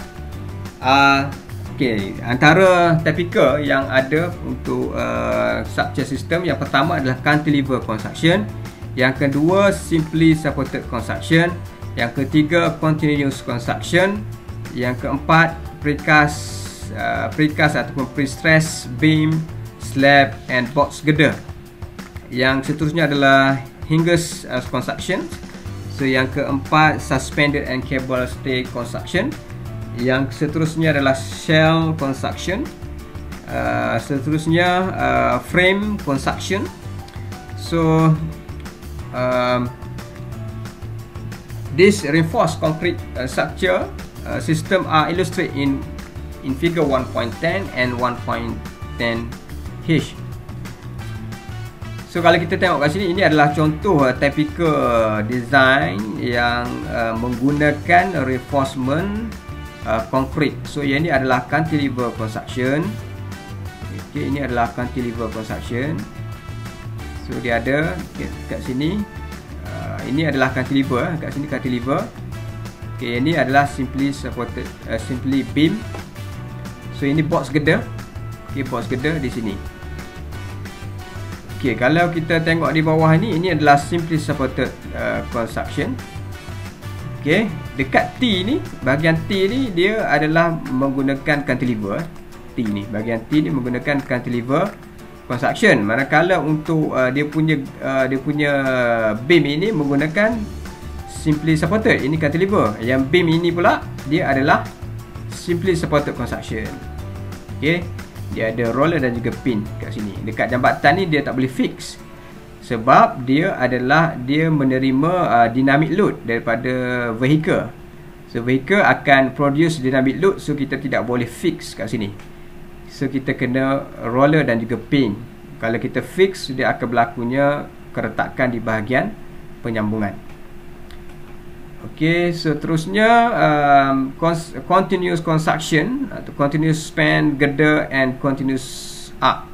Antara typical yang ada untuk structure system, yang pertama adalah cantilever construction, yang kedua simply supported construction, yang ketiga continuous construction, yang keempat precast ataupun pre-stressed beam, slab and box girder. Yang seterusnya adalah hinges construction. So yang keempat suspended and cable stay construction. Yang seterusnya adalah shell construction. Seterusnya frame construction. So this reinforced concrete structure system are illustrated in figure 1.10 and 1.10H. So kalau kita tengok kat sini, ini adalah contoh typical design yang menggunakan reinforcement concrete. So yang ini adalah cantilever construction. Okay, ini adalah cantilever construction. So dia ada kat sini. Ini adalah cantilever, kat sini cantilever. Okay, ini adalah simply supported, simply beam. So ini box girder. Okay, box girder di sini. Okay, kalau kita tengok di bawah ini adalah simply supported construction. Okay, dekat T ni, bahagian T ni dia adalah menggunakan cantilever. T ni, bahagian T ni menggunakan cantilever construction. Manakala untuk dia punya beam ini menggunakan simply supported. Ini cantilever. Yang beam ini pula dia adalah simply supported construction. Okay, dia ada roller dan juga pin kat sini. Dekat jambatan ni dia tak boleh fix sebab dia menerima dynamic load daripada vehicle. So vehicle akan produce dynamic load, so kita tidak boleh fix kat sini. So kita kena roller dan juga pin. Kalau kita fix, dia akan berlakunya keretakan di bahagian penyambungan. Okey, seterusnya continuous construction atau continuous span, girder and continuous arc.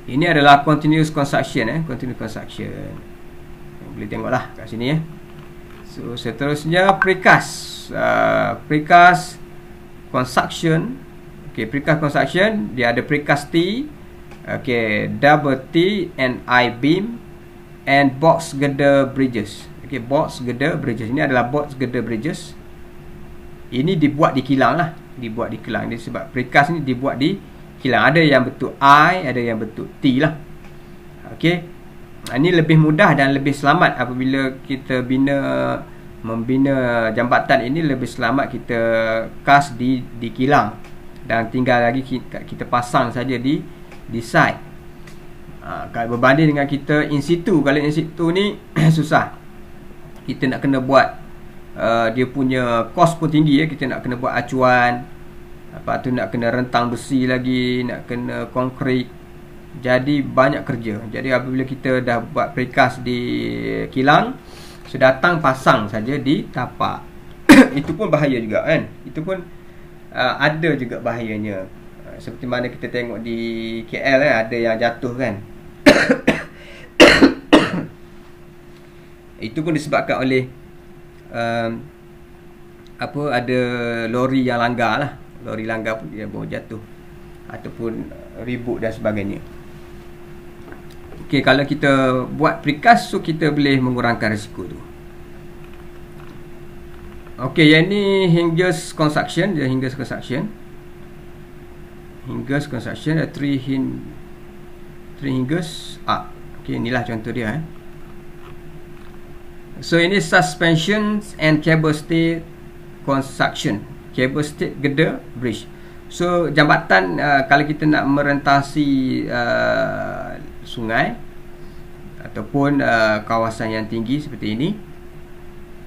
Ini adalah continuous construction, continuous construction. Boleh tengoklah kat sini ya. So seterusnya precast construction. Okey, precast construction dia ada precast T, okey, double T and I beam and box girder bridges. Okay, box girder bridges. Ini adalah box girder bridges. Ini dibuat di kilang lah. Dibuat di kilang. Ini sebab precast ni dibuat di kilang. Ada yang bentuk I, ada yang bentuk T lah. Okay, ini lebih mudah dan lebih selamat apabila kita membina jambatan ini. Lebih selamat kita cast di kilang dan tinggal lagi kita pasang saja di site. Kalau berbanding dengan kita in situ, kalau in situ ni susah. Kita nak kena buat dia punya kos pun tinggi ya. Kita nak kena buat acuan, lepas tu nak kena rentang besi lagi, nak kena konkrit. Jadi banyak kerja. Jadi apabila kita dah buat precast di kilang, so datang pasang saja di tapak. Itu pun bahaya juga kan. Itu pun ada juga bahayanya. Seperti mana kita tengok di KL ada yang jatuh kan. Itu pun disebabkan oleh ada lori yang langgar lah. Lori langgar pun dia bawa jatuh ataupun ribut dan sebagainya. Okey, kalau kita buat precast, so kita boleh mengurangkan risiko tu. Okey, yang ni hinges construction, dia hinges construction. Hinges construction ada 3 hinges up. Okey, inilah contoh dia. So ini suspension and cable stay construction. Cable stay girder bridge. So jambatan, kalau kita nak merentasi sungai ataupun kawasan yang tinggi seperti ini,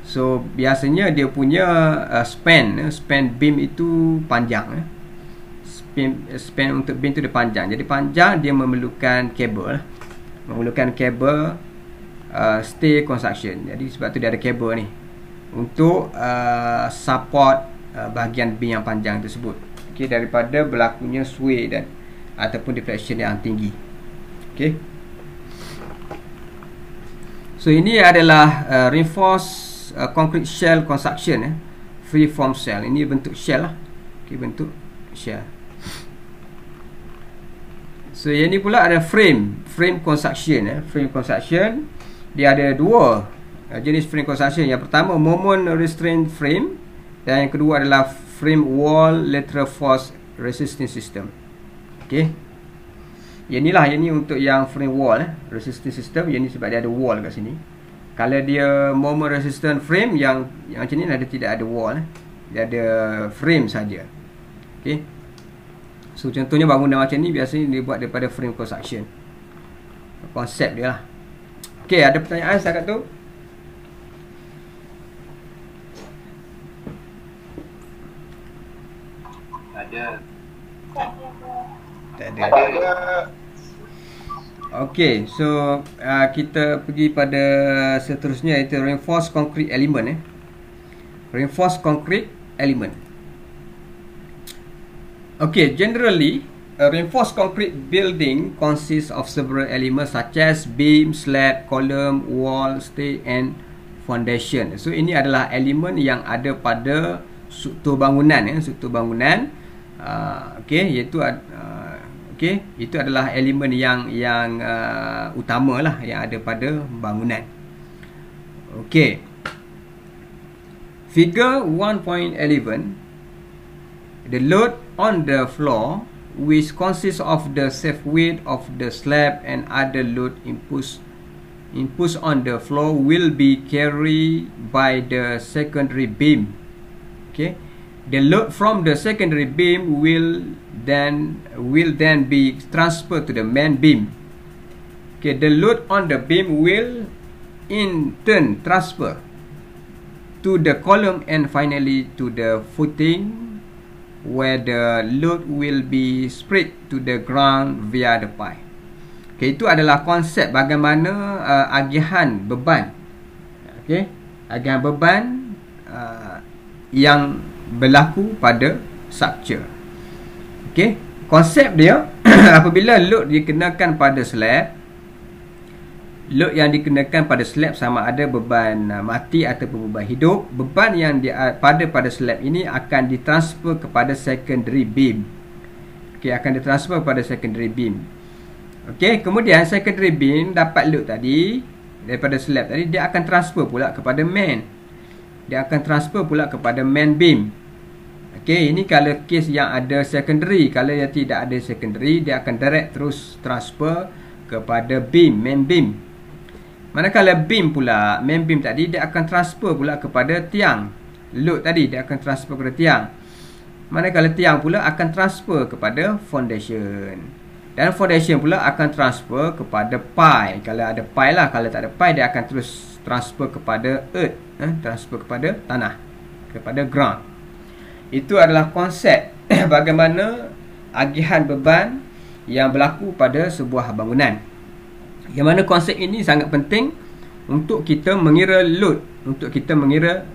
so biasanya dia punya span beam itu panjang. Span untuk beam itu dia panjang. Jadi panjang, dia memerlukan kabel. Memerlukan kabel stay construction. Jadi sebab tu dia ada kabel ni untuk support bahagian beam yang panjang tersebut. Okey, daripada berlakunya sway dan ataupun deflection yang tinggi. Okey. So ini adalah reinforced concrete shell construction, free form shell. Ini bentuk shell lah. Okey, bentuk shell. So yang ni pula ada frame construction. Frame construction dia ada dua jenis frame construction. Yang pertama moment restraint frame, dan yang kedua adalah frame wall lateral force resisting system. Okey. Yang ni untuk yang frame wall resisting system. Yang ni sebab dia ada wall kat sini. Kalau dia moment resistant frame, yang macam ni dia tidak ada wall, dia ada frame saja. Okey. So contohnya bangunan macam ni biasanya dibuat daripada frame construction. Konsep dia lah. Okey, ada pertanyaan setakat tu? Tak ada. Okey, so kita pergi pada seterusnya, iaitu reinforced concrete element. Reinforced concrete element. Okay, generally, a reinforced concrete building consists of several elements such as beam, slab, column, wall, stay and foundation. So ini adalah elemen yang ada pada struktur bangunan, struktur bangunan. Itu adalah elemen yang utama lah yang ada pada bangunan. Okay. Figure 1.11. The load on the floor, which consists of the safe weight of the slab and other load inputs on the floor, will be carried by the secondary beam. Okay. The load from the secondary beam will then be transferred to the main beam. Okay, the load on the beam will in turn transfer to the column and finally to the footing, where the load will be spread to the ground via the pipe. Okay, itu adalah konsep bagaimana agihan beban. Okay, agihan beban yang berlaku pada structure. Okay, konsep dia apabila load dikenakan pada slab, load yang dikenakan pada slab sama ada beban mati ataupun beban hidup, beban yang pada slab ini akan ditransfer kepada secondary beam. Okay, akan ditransfer kepada secondary beam. Okay, kemudian secondary beam dapat load tadi daripada slab tadi, dia akan transfer pula kepada main. Dia akan transfer pula kepada main beam. Okey, ini kalau kes yang ada secondary. Kalau dia tidak ada secondary, dia akan direct terus transfer kepada beam, main beam. Manakala beam pula, main beam tadi, dia akan transfer pula kepada tiang. Load tadi dia akan transfer kepada tiang. Manakala tiang pula akan transfer kepada foundation. Dan foundation pula akan transfer kepada pile. Kalau ada pile lah, kalau tak ada pile dia akan terus transfer kepada earth, transfer kepada tanah, kepada ground. Itu adalah konsep bagaimana agihan beban yang berlaku pada sebuah bangunan. Yang mana konsep ini sangat penting untuk kita mengira load, untuk kita mengira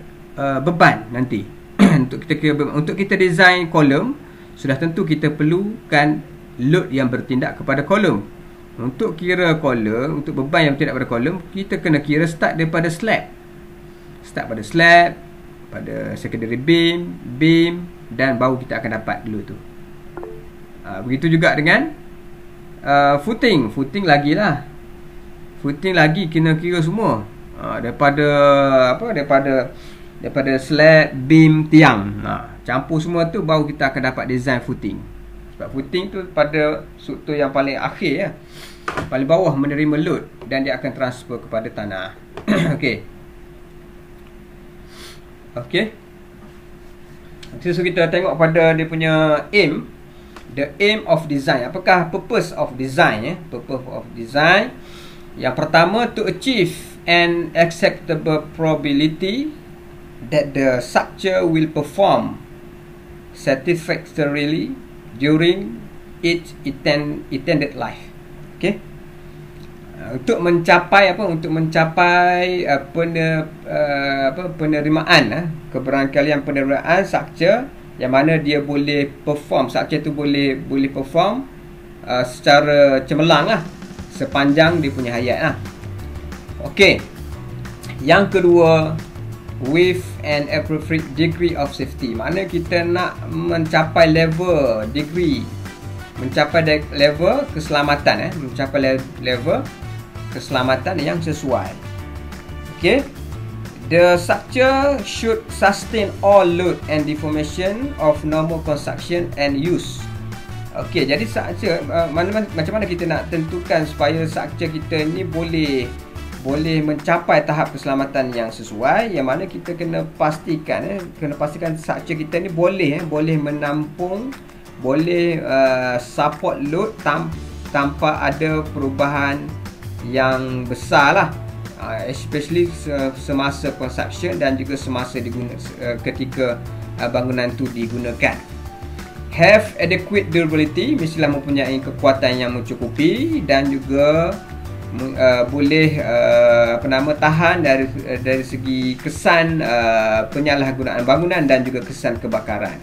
beban nanti. Untuk kita design kolom, sudah tentu kita perlukan load yang bertindak kepada kolom. Untuk kira kolom, untuk beban yang tidak pada kolom, kita kena kira start daripada slab. Start pada slab, pada secondary beam, dan baru kita akan dapat dulu tu. Begitu juga dengan footing. Footing lagi lah. Footing lagi kena kira semua. Daripada slab, beam, tiang. Campur semua tu baru kita akan dapat design footing. Sebab footing tu pada struktur yang paling akhir ya. Paling bawah menerima load dan dia akan transfer kepada tanah. Okey. So kita tengok pada dia punya aim. The aim of design. Apakah purpose of design ya? Purpose of design. Yang pertama, to achieve an acceptable probability that the structure will perform satisfactorily during its intended life. Okey. Untuk mencapai penerimaan keberangkalian penerimaan structure yang mana dia boleh perform, structure tu boleh perform secara cemerlang lah sepanjang dia punya hayat lah. Okey. Yang kedua, with an appropriate degree of safety. Maknanya kita nak mencapai level keselamatan level keselamatan yang sesuai. Okey. The structure should sustain all load and deformation of normal construction and use. Okey, jadi structure macam mana kita nak tentukan supaya structure kita ni boleh mencapai tahap keselamatan yang sesuai, yang mana kita kena pastikan structure kita ni boleh menampung, boleh support load tanpa ada perubahan yang besar lah, especially semasa construction dan juga semasa ketika bangunan tu digunakan. Have adequate durability, mestilah mempunyai kekuatan yang mencukupi dan juga boleh tahan dari segi kesan penyalahgunaan bangunan dan juga kesan kebakaran.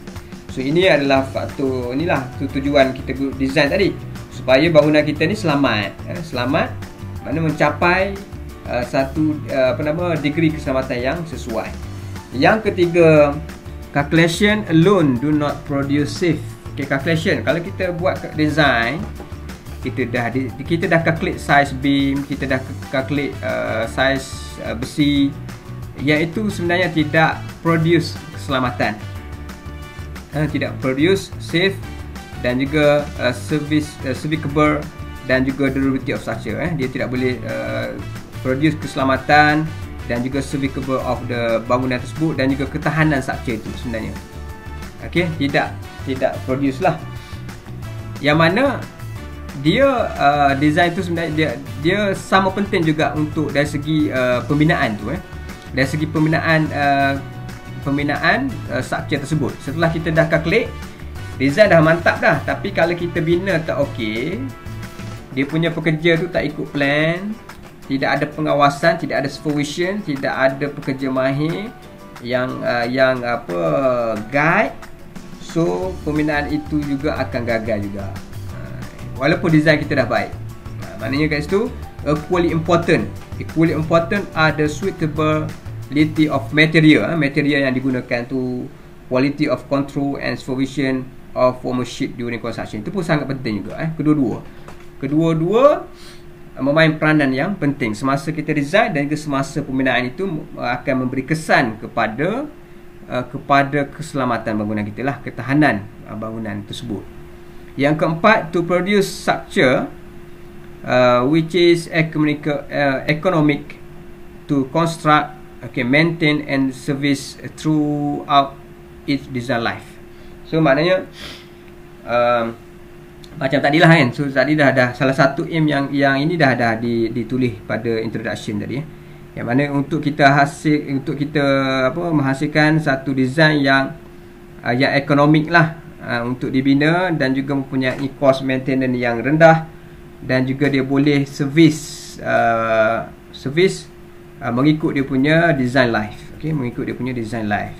So ini adalah faktor, inilah tujuan kita design tadi, supaya bangunan kita ni selamat, mana mencapai satu degree keselamatan yang sesuai. Yang ketiga, calculation alone do not produce safe. Okay, calculation, kalau kita buat design, kita dah calculate size beam, kita dah calculate size besi, yang itu sebenarnya tidak produce keselamatan, tidak produce safe dan juga serviceable dan juga durability of structure. Dia tidak boleh produce keselamatan dan juga serviceable of the bangunan tersebut dan juga ketahanan structure itu sebenarnya. Okey, tidak produce lah. Yang mana dia design tu sebenarnya dia sama penting juga untuk dari segi pembinaan tu. Dari segi pembinaan structure tersebut. Setelah kita dah calculate, design dah mantap dah, tapi kalau kita bina tak okey, dia punya pekerja tu tak ikut plan, tidak ada pengawasan, tidak ada supervision, tidak ada pekerja mahir yang guide, so pembinaan itu juga akan gagal juga. Walaupun design kita dah baik. Maknanya kat situ, equally important are the suitability of material. Material yang digunakan tu, quality of control and supervision of workmanship during construction. Itu pun sangat penting juga. Kedua-dua memain peranan yang penting semasa kita design dan juga semasa pembinaan itu, akan memberi kesan kepada keselamatan bangunan kita lah, ketahanan bangunan tersebut. Yang keempat, to produce structure which is economic to construct, maintain and service throughout its design life. So maknanya macam tadilah kan. So tadi dah salah satu aim yang ini dah ditulis pada introduction tadi. Yang mana untuk kita menghasilkan satu design yang ekonomik lah untuk dibina dan juga mempunyai cost maintenance yang rendah dan juga dia boleh service mengikut dia punya design life. Mengikut dia punya design life.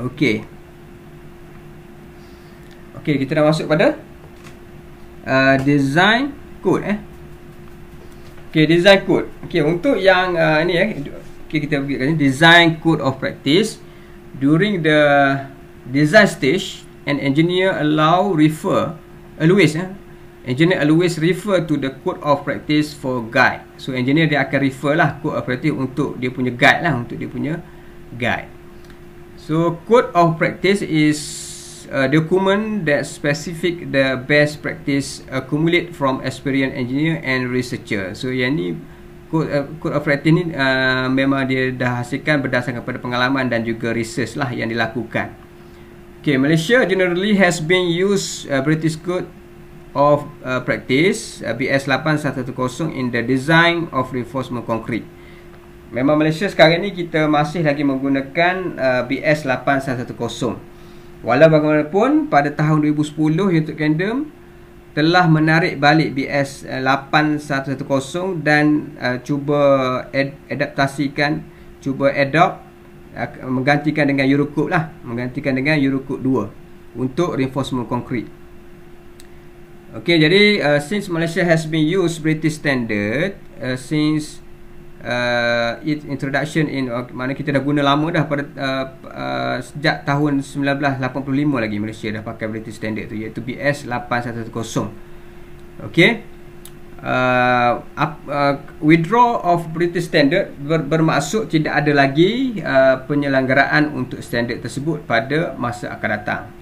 Okey. Okey, kita dah masuk pada design code Okey, design code. Okey, untuk yang ni okay, kita pergi kat ni, design code of practice. During the design stage, an engineer engineer always refer to the code of practice for guide. So engineer dia akan refer lah code of practice untuk dia punya guide lah, untuk dia punya guide. So code of practice is a document that specific the best practice accumulate from experienced engineer and researcher. So yang ni code of practice ni memang dia dah hasilkan berdasarkan pada pengalaman dan juga research lah yang dilakukan. Okay, Malaysia generally has been used British Code of Practice BS 8110 in the design of reinforcement concrete. Memang Malaysia sekarang ni kita masih lagi menggunakan BS 8110. Walau bagaimanapun pada tahun 2010 United Kingdom telah menarik balik BS 8110 dan cuba adopt menggantikan dengan Eurocode lah, menggantikan dengan Eurocode 2 untuk reinforcement concrete. Okey, jadi since Malaysia has been used British standard since its introduction in, mana kita dah guna lama dah pada sejak tahun 1985 lagi Malaysia dah pakai British standard tu, iaitu BS 8110. Okey, withdraw of British standard bermaksud tidak ada lagi penyelenggaraan untuk standard tersebut pada masa akan datang.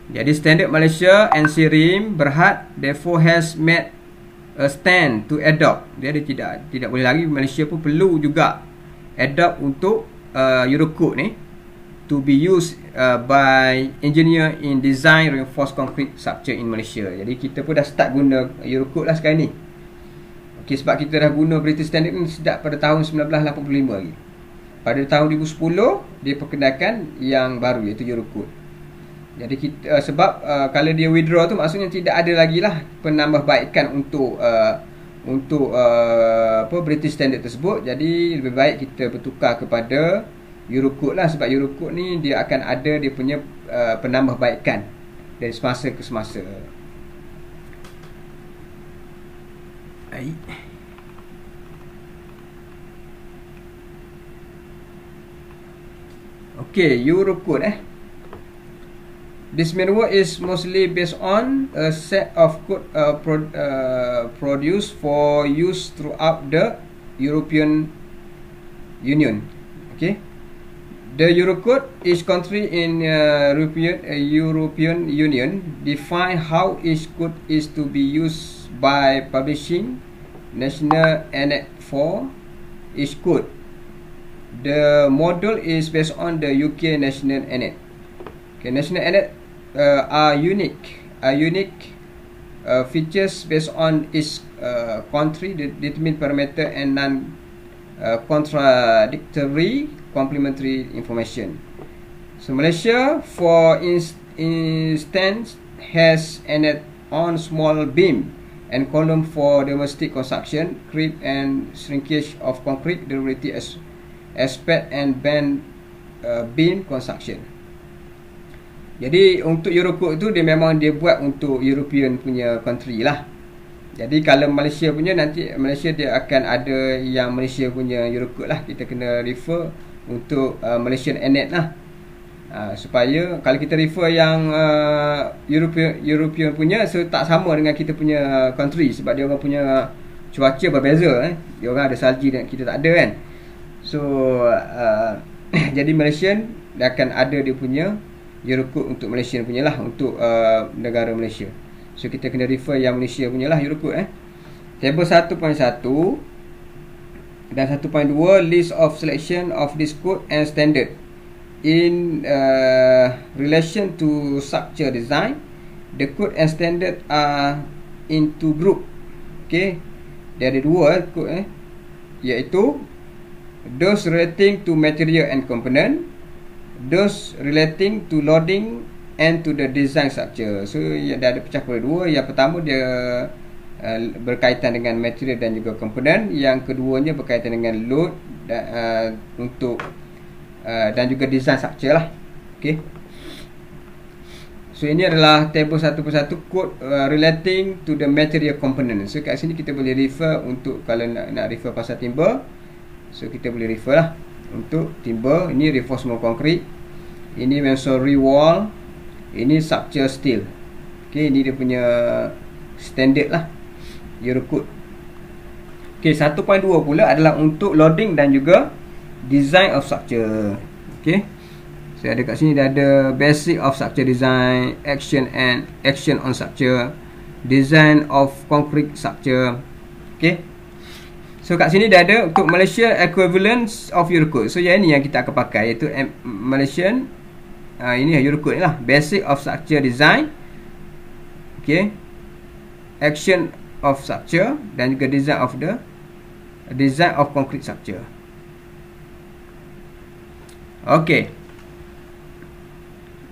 Jadi standard Malaysia NCRIM Berhad therefore has made a stand to adopt. Jadi tidak boleh lagi, Malaysia pun perlu juga adopt untuk Eurocode ni to be used by engineer in design reinforced concrete structure in Malaysia. Jadi kita pun dah start guna Eurocode lah sekarang ni. Okay, sebab kita dah guna British Standard ni sejak pada tahun 1985 lagi. Pada tahun 2010 dia perkenalkan yang baru, iaitu Eurocode. Jadi kita sebab kalau dia withdraw tu maksudnya tidak ada lagi lah penambahbaikan untuk British Standard tersebut. Jadi lebih baik kita bertukar kepada Eurocode lah, sebab Eurocode ni dia akan ada dia punya penambahbaikan dari semasa ke semasa. Okey, Eurocode This manual is mostly based on a set of code produced for use throughout the European Union. Okay, the Eurocode, each country in European Union define how each code is to be used by publishing national annex for each code. The model is based on the UK national annex. Okay, national annex are unique features based on each country, determine parameter and contradictory complementary information. So Malaysia, for instance, has an on small beam and column for domestic construction, creep and shrinkage of concrete, durability aspect and band beam construction. Jadi untuk Eurocode tu dia memang dia buat untuk European punya country lah. Jadi kalau Malaysia punya, nanti Malaysia dia akan ada yang Malaysia punya Eurocode lah. Kita kena refer untuk Malaysian annex lah, supaya kalau kita refer yang European punya, so tak sama dengan kita punya country, sebab dia orang punya cuaca berbeza. Dia orang ada salji dan kita tak ada kan. So jadi Malaysian dia akan ada dia punya Eurocode untuk Malaysia punya lah, untuk negara Malaysia. So kita kena refer yang Malaysia punya lah Eurocode. Table 1.1 dan 1.2 list of selection of this code and standard in relation to structure design. The code and standard are into group. Okay, dia ada dua code iaitu those relating to material and component, those relating to loading and to the design structure. So dia ada pecah kepada dua. Yang pertama dia berkaitan dengan material dan juga komponen. Yang keduanya berkaitan dengan load dan juga design structure lah. Okay. So ini adalah table satu persatu code relating to the material component. So kat sini kita boleh refer untuk kalau nak refer pasal timber. So kita boleh refer lah untuk timber. Ini reinforcement concrete, ini masonry wall, ini structure steel. Okay, ini dia punya standard lah, Eurocode. Okay, 1.2 pula adalah untuk loading dan juga design of structure. Okay, saya ada kat sini dah ada basic of structure design, action on structure, design of concrete structure. Okay, so kat sini dah ada untuk Malaysia equivalence of Eurocode. So yang ni yang kita akan pakai, iaitu Malaysian ini Eurocode ni lah, basic of structure design, okay, action of structure dan juga design of concrete structure. Okay,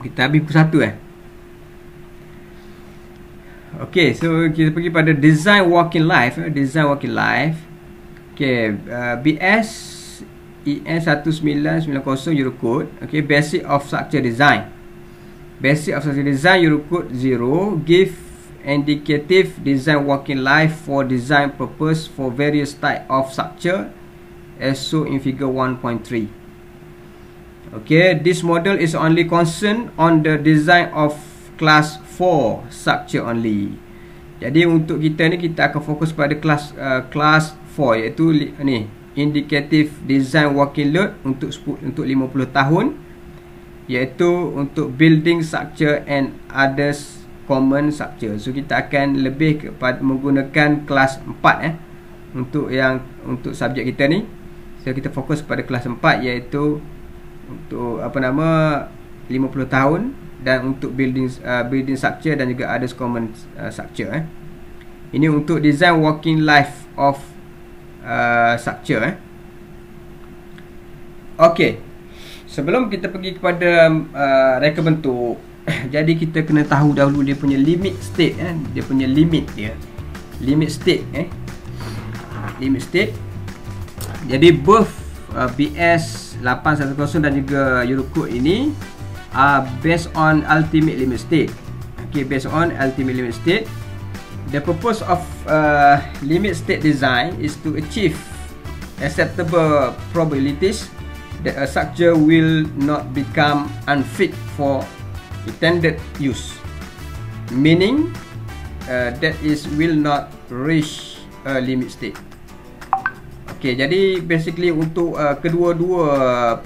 kita habis pukul 1 Okay, so kita pergi pada design working life. Okay, BS EN 1990 Eurocode. Okay, basic of structure design. Eurocode 0 give indicative design working life for design purpose for various type of structure as shown in figure 1.3. Okay, this model is only concerned on the design of class 4 structure only. Jadi untuk kita ni, kita akan fokus pada class 4, iaitu ni indicative design working load untuk 50 tahun, iaitu untuk building structure and others common structure. So kita akan lebih kepada menggunakan kelas 4 untuk subjek kita ni. So kita fokus pada kelas 4, iaitu untuk 50 tahun, dan untuk building structure dan juga others common structure. Ini untuk design working life of structure. Okay, sebelum kita pergi kepada reka bentuk, jadi kita kena tahu dahulu dia punya limit state. Dia punya limit state. Limit state. Jadi both BS 810 dan juga Eurocode ini based on ultimate limit state. Okay, based on ultimate limit state. The purpose of limit state design is to achieve acceptable probabilities that a structure will not become unfit for intended use, meaning that is will not reach a limit state. Okay, jadi basically untuk kedua-dua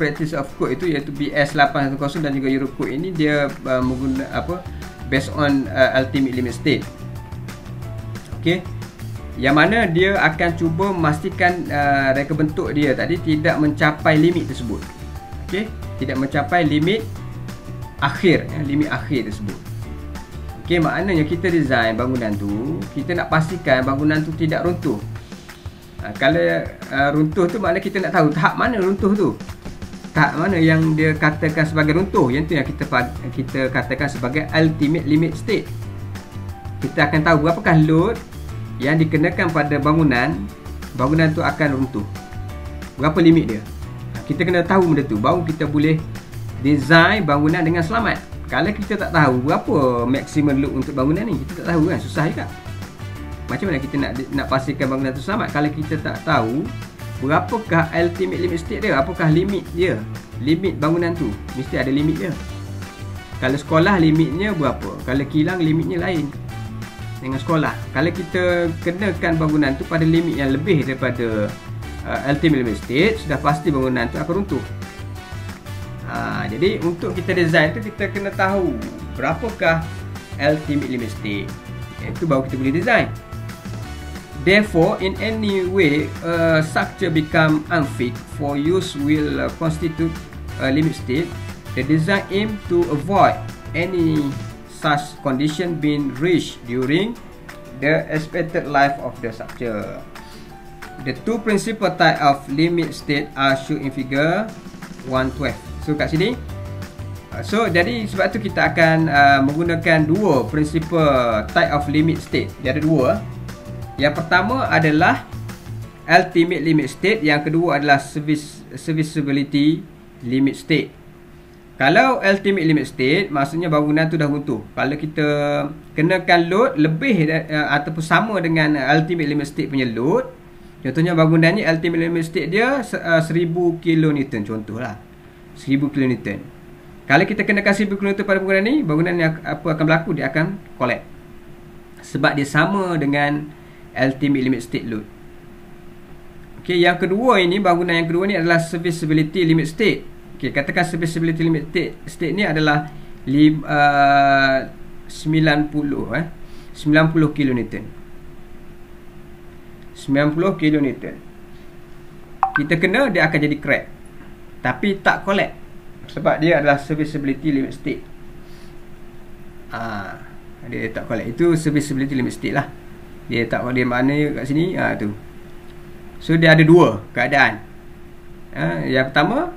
practice of code itu, iaitu BS 810 dan juga Eurocode ini, dia menggunakan based on ultimate limit state. Okay, yang mana dia akan cuba memastikan reka bentuk dia tadi tidak mencapai limit tersebut. Okay, tidak mencapai limit akhir tersebut. Okay, maknanya kita design bangunan tu, kita nak pastikan bangunan tu tidak runtuh. Kalau runtuh tu, maknanya kita nak tahu tahap mana runtuh tu, tahap mana yang dia katakan sebagai runtuh. Yang tu yang kita katakan sebagai ultimate limit state. Kita akan tahu berapakah load yang dikenakan pada bangunan tu akan runtuh, berapa limit dia. Kita kena tahu benda tu, baru kita boleh design bangunan dengan selamat. Kalau kita tak tahu berapa maximum load untuk bangunan ni, kita tak tahu kan, susah juga. Macam mana kita nak pastikan bangunan tu selamat kalau kita tak tahu berapakah ultimate limit state dia, apakah limit dia. Limit bangunan tu mesti ada limit dia. Kalau sekolah limitnya berapa, kalau kilang limitnya lain dengan sekolah. Kalau kita kenakan bangunan tu pada limit yang lebih daripada ultimate limit state, sudah pasti bangunan tu akan runtuh. Jadi untuk kita design tu, kita kena tahu berapakah ultimate limit state. Itu baru kita boleh design. Therefore, in any way structure become unfit for use will constitute a limit state. The design aim to avoid any such condition being reached during the expected life of the structure. The two principal type of limit state are shown in figure 112. So kat sini, jadi sebab tu kita akan menggunakan dua principal type of limit state. Dia ada dua. Yang pertama adalah ultimate limit state, yang kedua adalah serviceability limit state. Kalau ultimate limit state, maksudnya bangunan tu dah runtuh. Kalau kita kenakan load lebih ataupun sama dengan ultimate limit state punya load, contohnya bangunan ni ultimate limit state dia 1000 kN contohlah. 1000 kN. Kalau kita kenakan 1000 kN pada bangunan ni, bangunan yang apa akan berlaku, dia akan collapse. Sebab dia sama dengan ultimate limit state load. Okey, yang kedua ini, bangunan yang kedua ni adalah serviceability limit state. Okey, katakan serviceability limit state ni adalah 90 kN. 90 kN. Kita kena, dia akan jadi crack. Tapi tak collapse. Sebab dia adalah serviceability limit state. Dia tak collapse. Itu serviceability limit state lah. Dia tak collapse mana kat sini. Tu. So dia ada dua keadaan. Yang pertama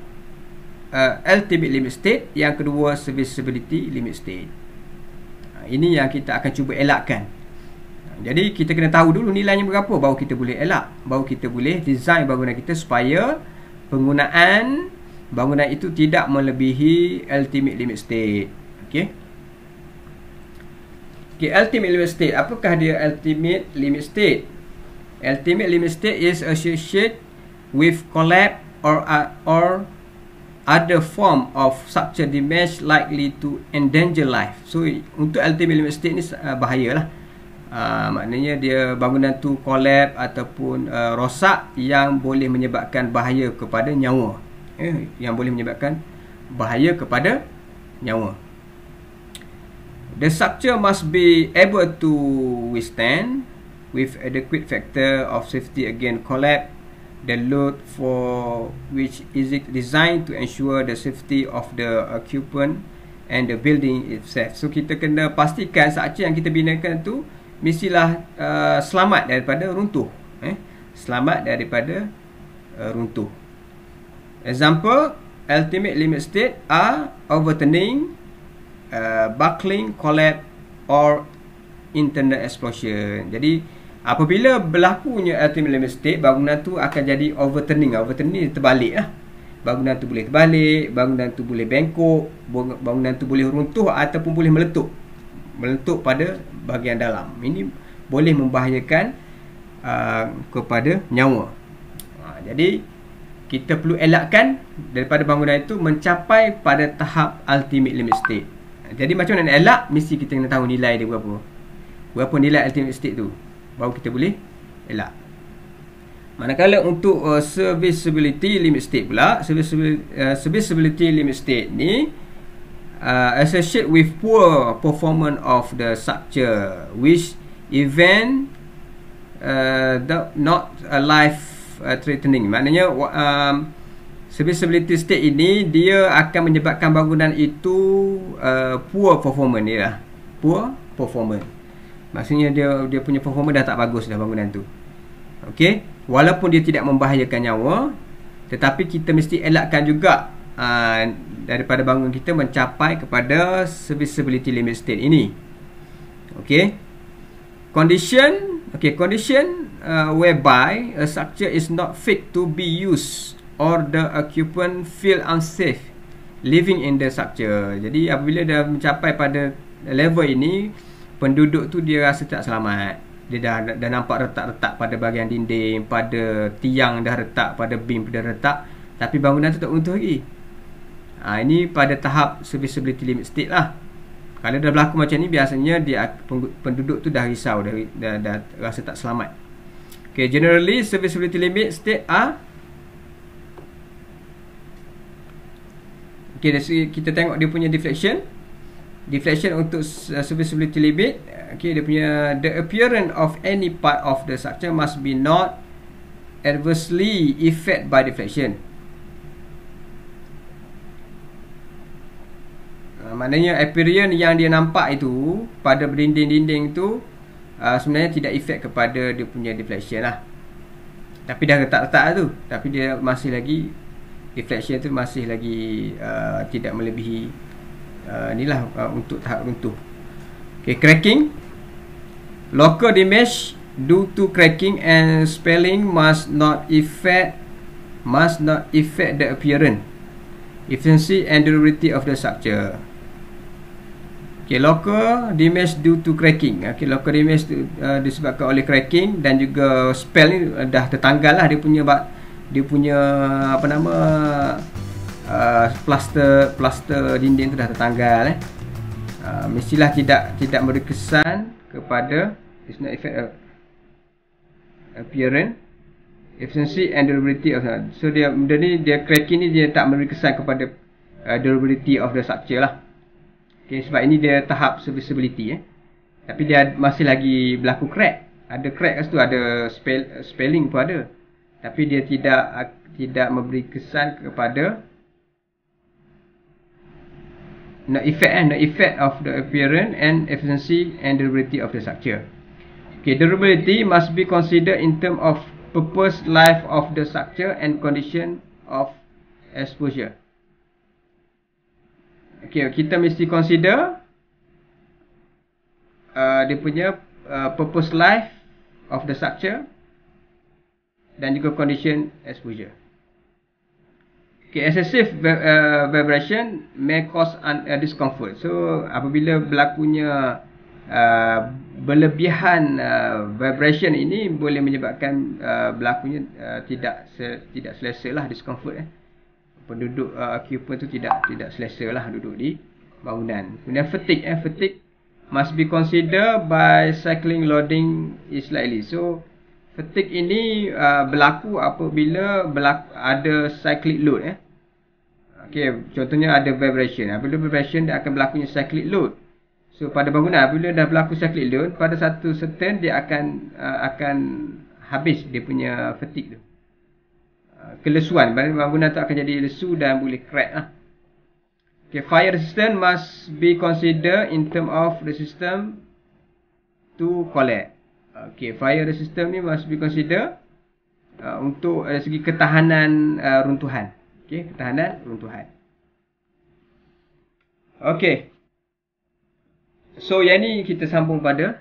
ultimate limit state, yang kedua serviceability limit state. Ini yang kita akan cuba elakkan. Jadi kita kena tahu dulu nilainya berapa, baru kita boleh elak, baru kita boleh design bangunan kita supaya penggunaan bangunan itu tidak melebihi ultimate limit state. Okey. Okey, ultimate limit state. Apakah dia ultimate limit state? Ultimate limit state is associated with collapse or other form of structure damage likely to endanger life. So untuk ultimate limit state ni bahayalah. Maknanya dia bangunan tu collapse ataupun rosak yang boleh menyebabkan bahaya kepada nyawa. Yang boleh menyebabkan bahaya kepada nyawa. The structure must be able to withstand with adequate factor of safety against collapse, the load for which is designed to ensure the safety of the occupant and the building itself. So kita kena pastikan structure yang kita binakan tu mestilah selamat daripada runtuh. Selamat daripada runtuh. Example, ultimate limit state are overturning, buckling, collapse or internal explosion. Jadi apabila berlakunya ultimate limit state, bangunan tu akan jadi overturning. Overturning terbalik lah. Bangunan tu boleh terbalik, bangunan tu boleh bengkok, bangunan tu boleh runtuh ataupun boleh meletup. Meletup pada bahagian dalam. Ini boleh membahayakan kepada nyawa. Jadi kita perlu elakkan daripada bangunan itu mencapai pada tahap ultimate limit state. Jadi macam mana nak elak, mesti kita kena tahu nilai dia berapa. Berapa nilai ultimate state tu, baru kita boleh elak. Manakala untuk serviceability limit state pula, serviceability limit state ni associated with poor performance of the structure, which event not life threatening. Maknanya serviceability state ini dia akan menyebabkan bangunan itu poor performance dia lah. Poor performance. Maksudnya dia punya performance dah tak bagus dah bangunan tu. Okey, walaupun dia tidak membahayakan nyawa, tetapi kita mesti elakkan juga daripada bangunan kita mencapai kepada serviceability limit state ini. Okey. Condition whereby a structure is not fit to be used or the occupant feel unsafe living in the structure. Jadi apabila dah mencapai pada level ini, penduduk tu dia rasa tak selamat. Dia dah nampak retak-retak pada bahagian dinding, pada tiang dah retak, pada beam dah retak, tapi bangunan tu tak runtuh lagi. Ini pada tahap serviceability limit state lah. Kalau dah berlaku macam ni, biasanya penduduk tu dah risau, dah rasa tak selamat. Okay, generally serviceability limit state are kita tengok dia punya deflection untuk serviceability limit. Okay, dia punya the appearance of any part of the structure must be not adversely affected by deflection. Maknanya appearance yang dia nampak itu pada dinding-dinding tu sebenarnya tidak efek kepada dia punya deflection lah. Tapi dah retak-retak tu, tapi dia masih lagi deflection tu masih lagi tidak melebihi inilah untuk tahap runtuh. Okay, cracking. Local damage due to cracking and spalling must not affect the appearance. efficiency and durability of the structure. Okay, local damage due to cracking. Okay, local damage disebabkan oleh cracking dan juga spell ni dah tertanggal lah dia punya apa nama plaster dinding tu dah tertanggal mestilah tidak memberi kesan kepada it's not effect appearance, efficiency and durability of so dia cracking ni dia tak memberi kesan kepada durability of the structure lah. Okay, sebab ini dia tahap serviceability tapi dia masih lagi berlaku crack. Ada crack kat situ, ada spelling pun ada. Tapi dia tidak memberi kesan kepada no effect of the appearance and efficiency and durability of the structure. Okay, durability must be considered in terms of purpose, life of the structure and condition of exposure. Okay, kita mesti consider dia punya purpose life of the structure dan juga condition exposure. Okay, excessive vibration may cause discomfort. So apabila berlakunya berlebihan vibration ini boleh menyebabkan berlakunya tidak selesa lah, discomfort penduduk occupant tu tidak selesa lah duduk di bangunan. Kemudian fatigue must be considered by cycling loading is likely. So fatigue ini berlaku apabila ada cyclic load Okay, contohnya ada vibration. Apabila vibration dia akan berlakunya cyclic load. So pada bangunan apabila dah berlaku cyclic load, pada satu certain dia akan habis dia punya fatigue tu. Kelesuan, bangunan tu akan jadi lesu dan boleh crack lah. Okay, fire resistance must be considered in term of the system to collapse. Okay, fire resistance ni must be considered untuk segi ketahanan runtuhan. Okay, ketahanan runtuhan. Okay, so yang ni kita sambung pada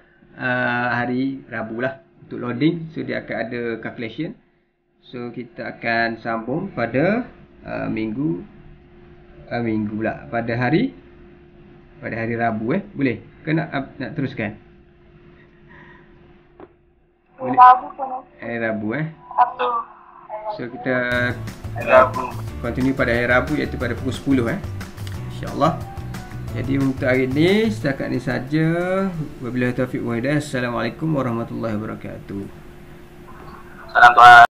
hari Rabu lah untuk loading. So dia akan ada calculation. So kita akan sambung pada minggu pula pada hari Rabu boleh ke nak teruskan boleh Rabu so kita Rabu continue pada hari Rabu iaitu pada pukul 10 insya-Allah. Jadi untuk hari ni setakat ni saja. Wabillahi taufiq wal hidayah. Assalamualaikum warahmatullahi wabarakatuh. Salam tuan.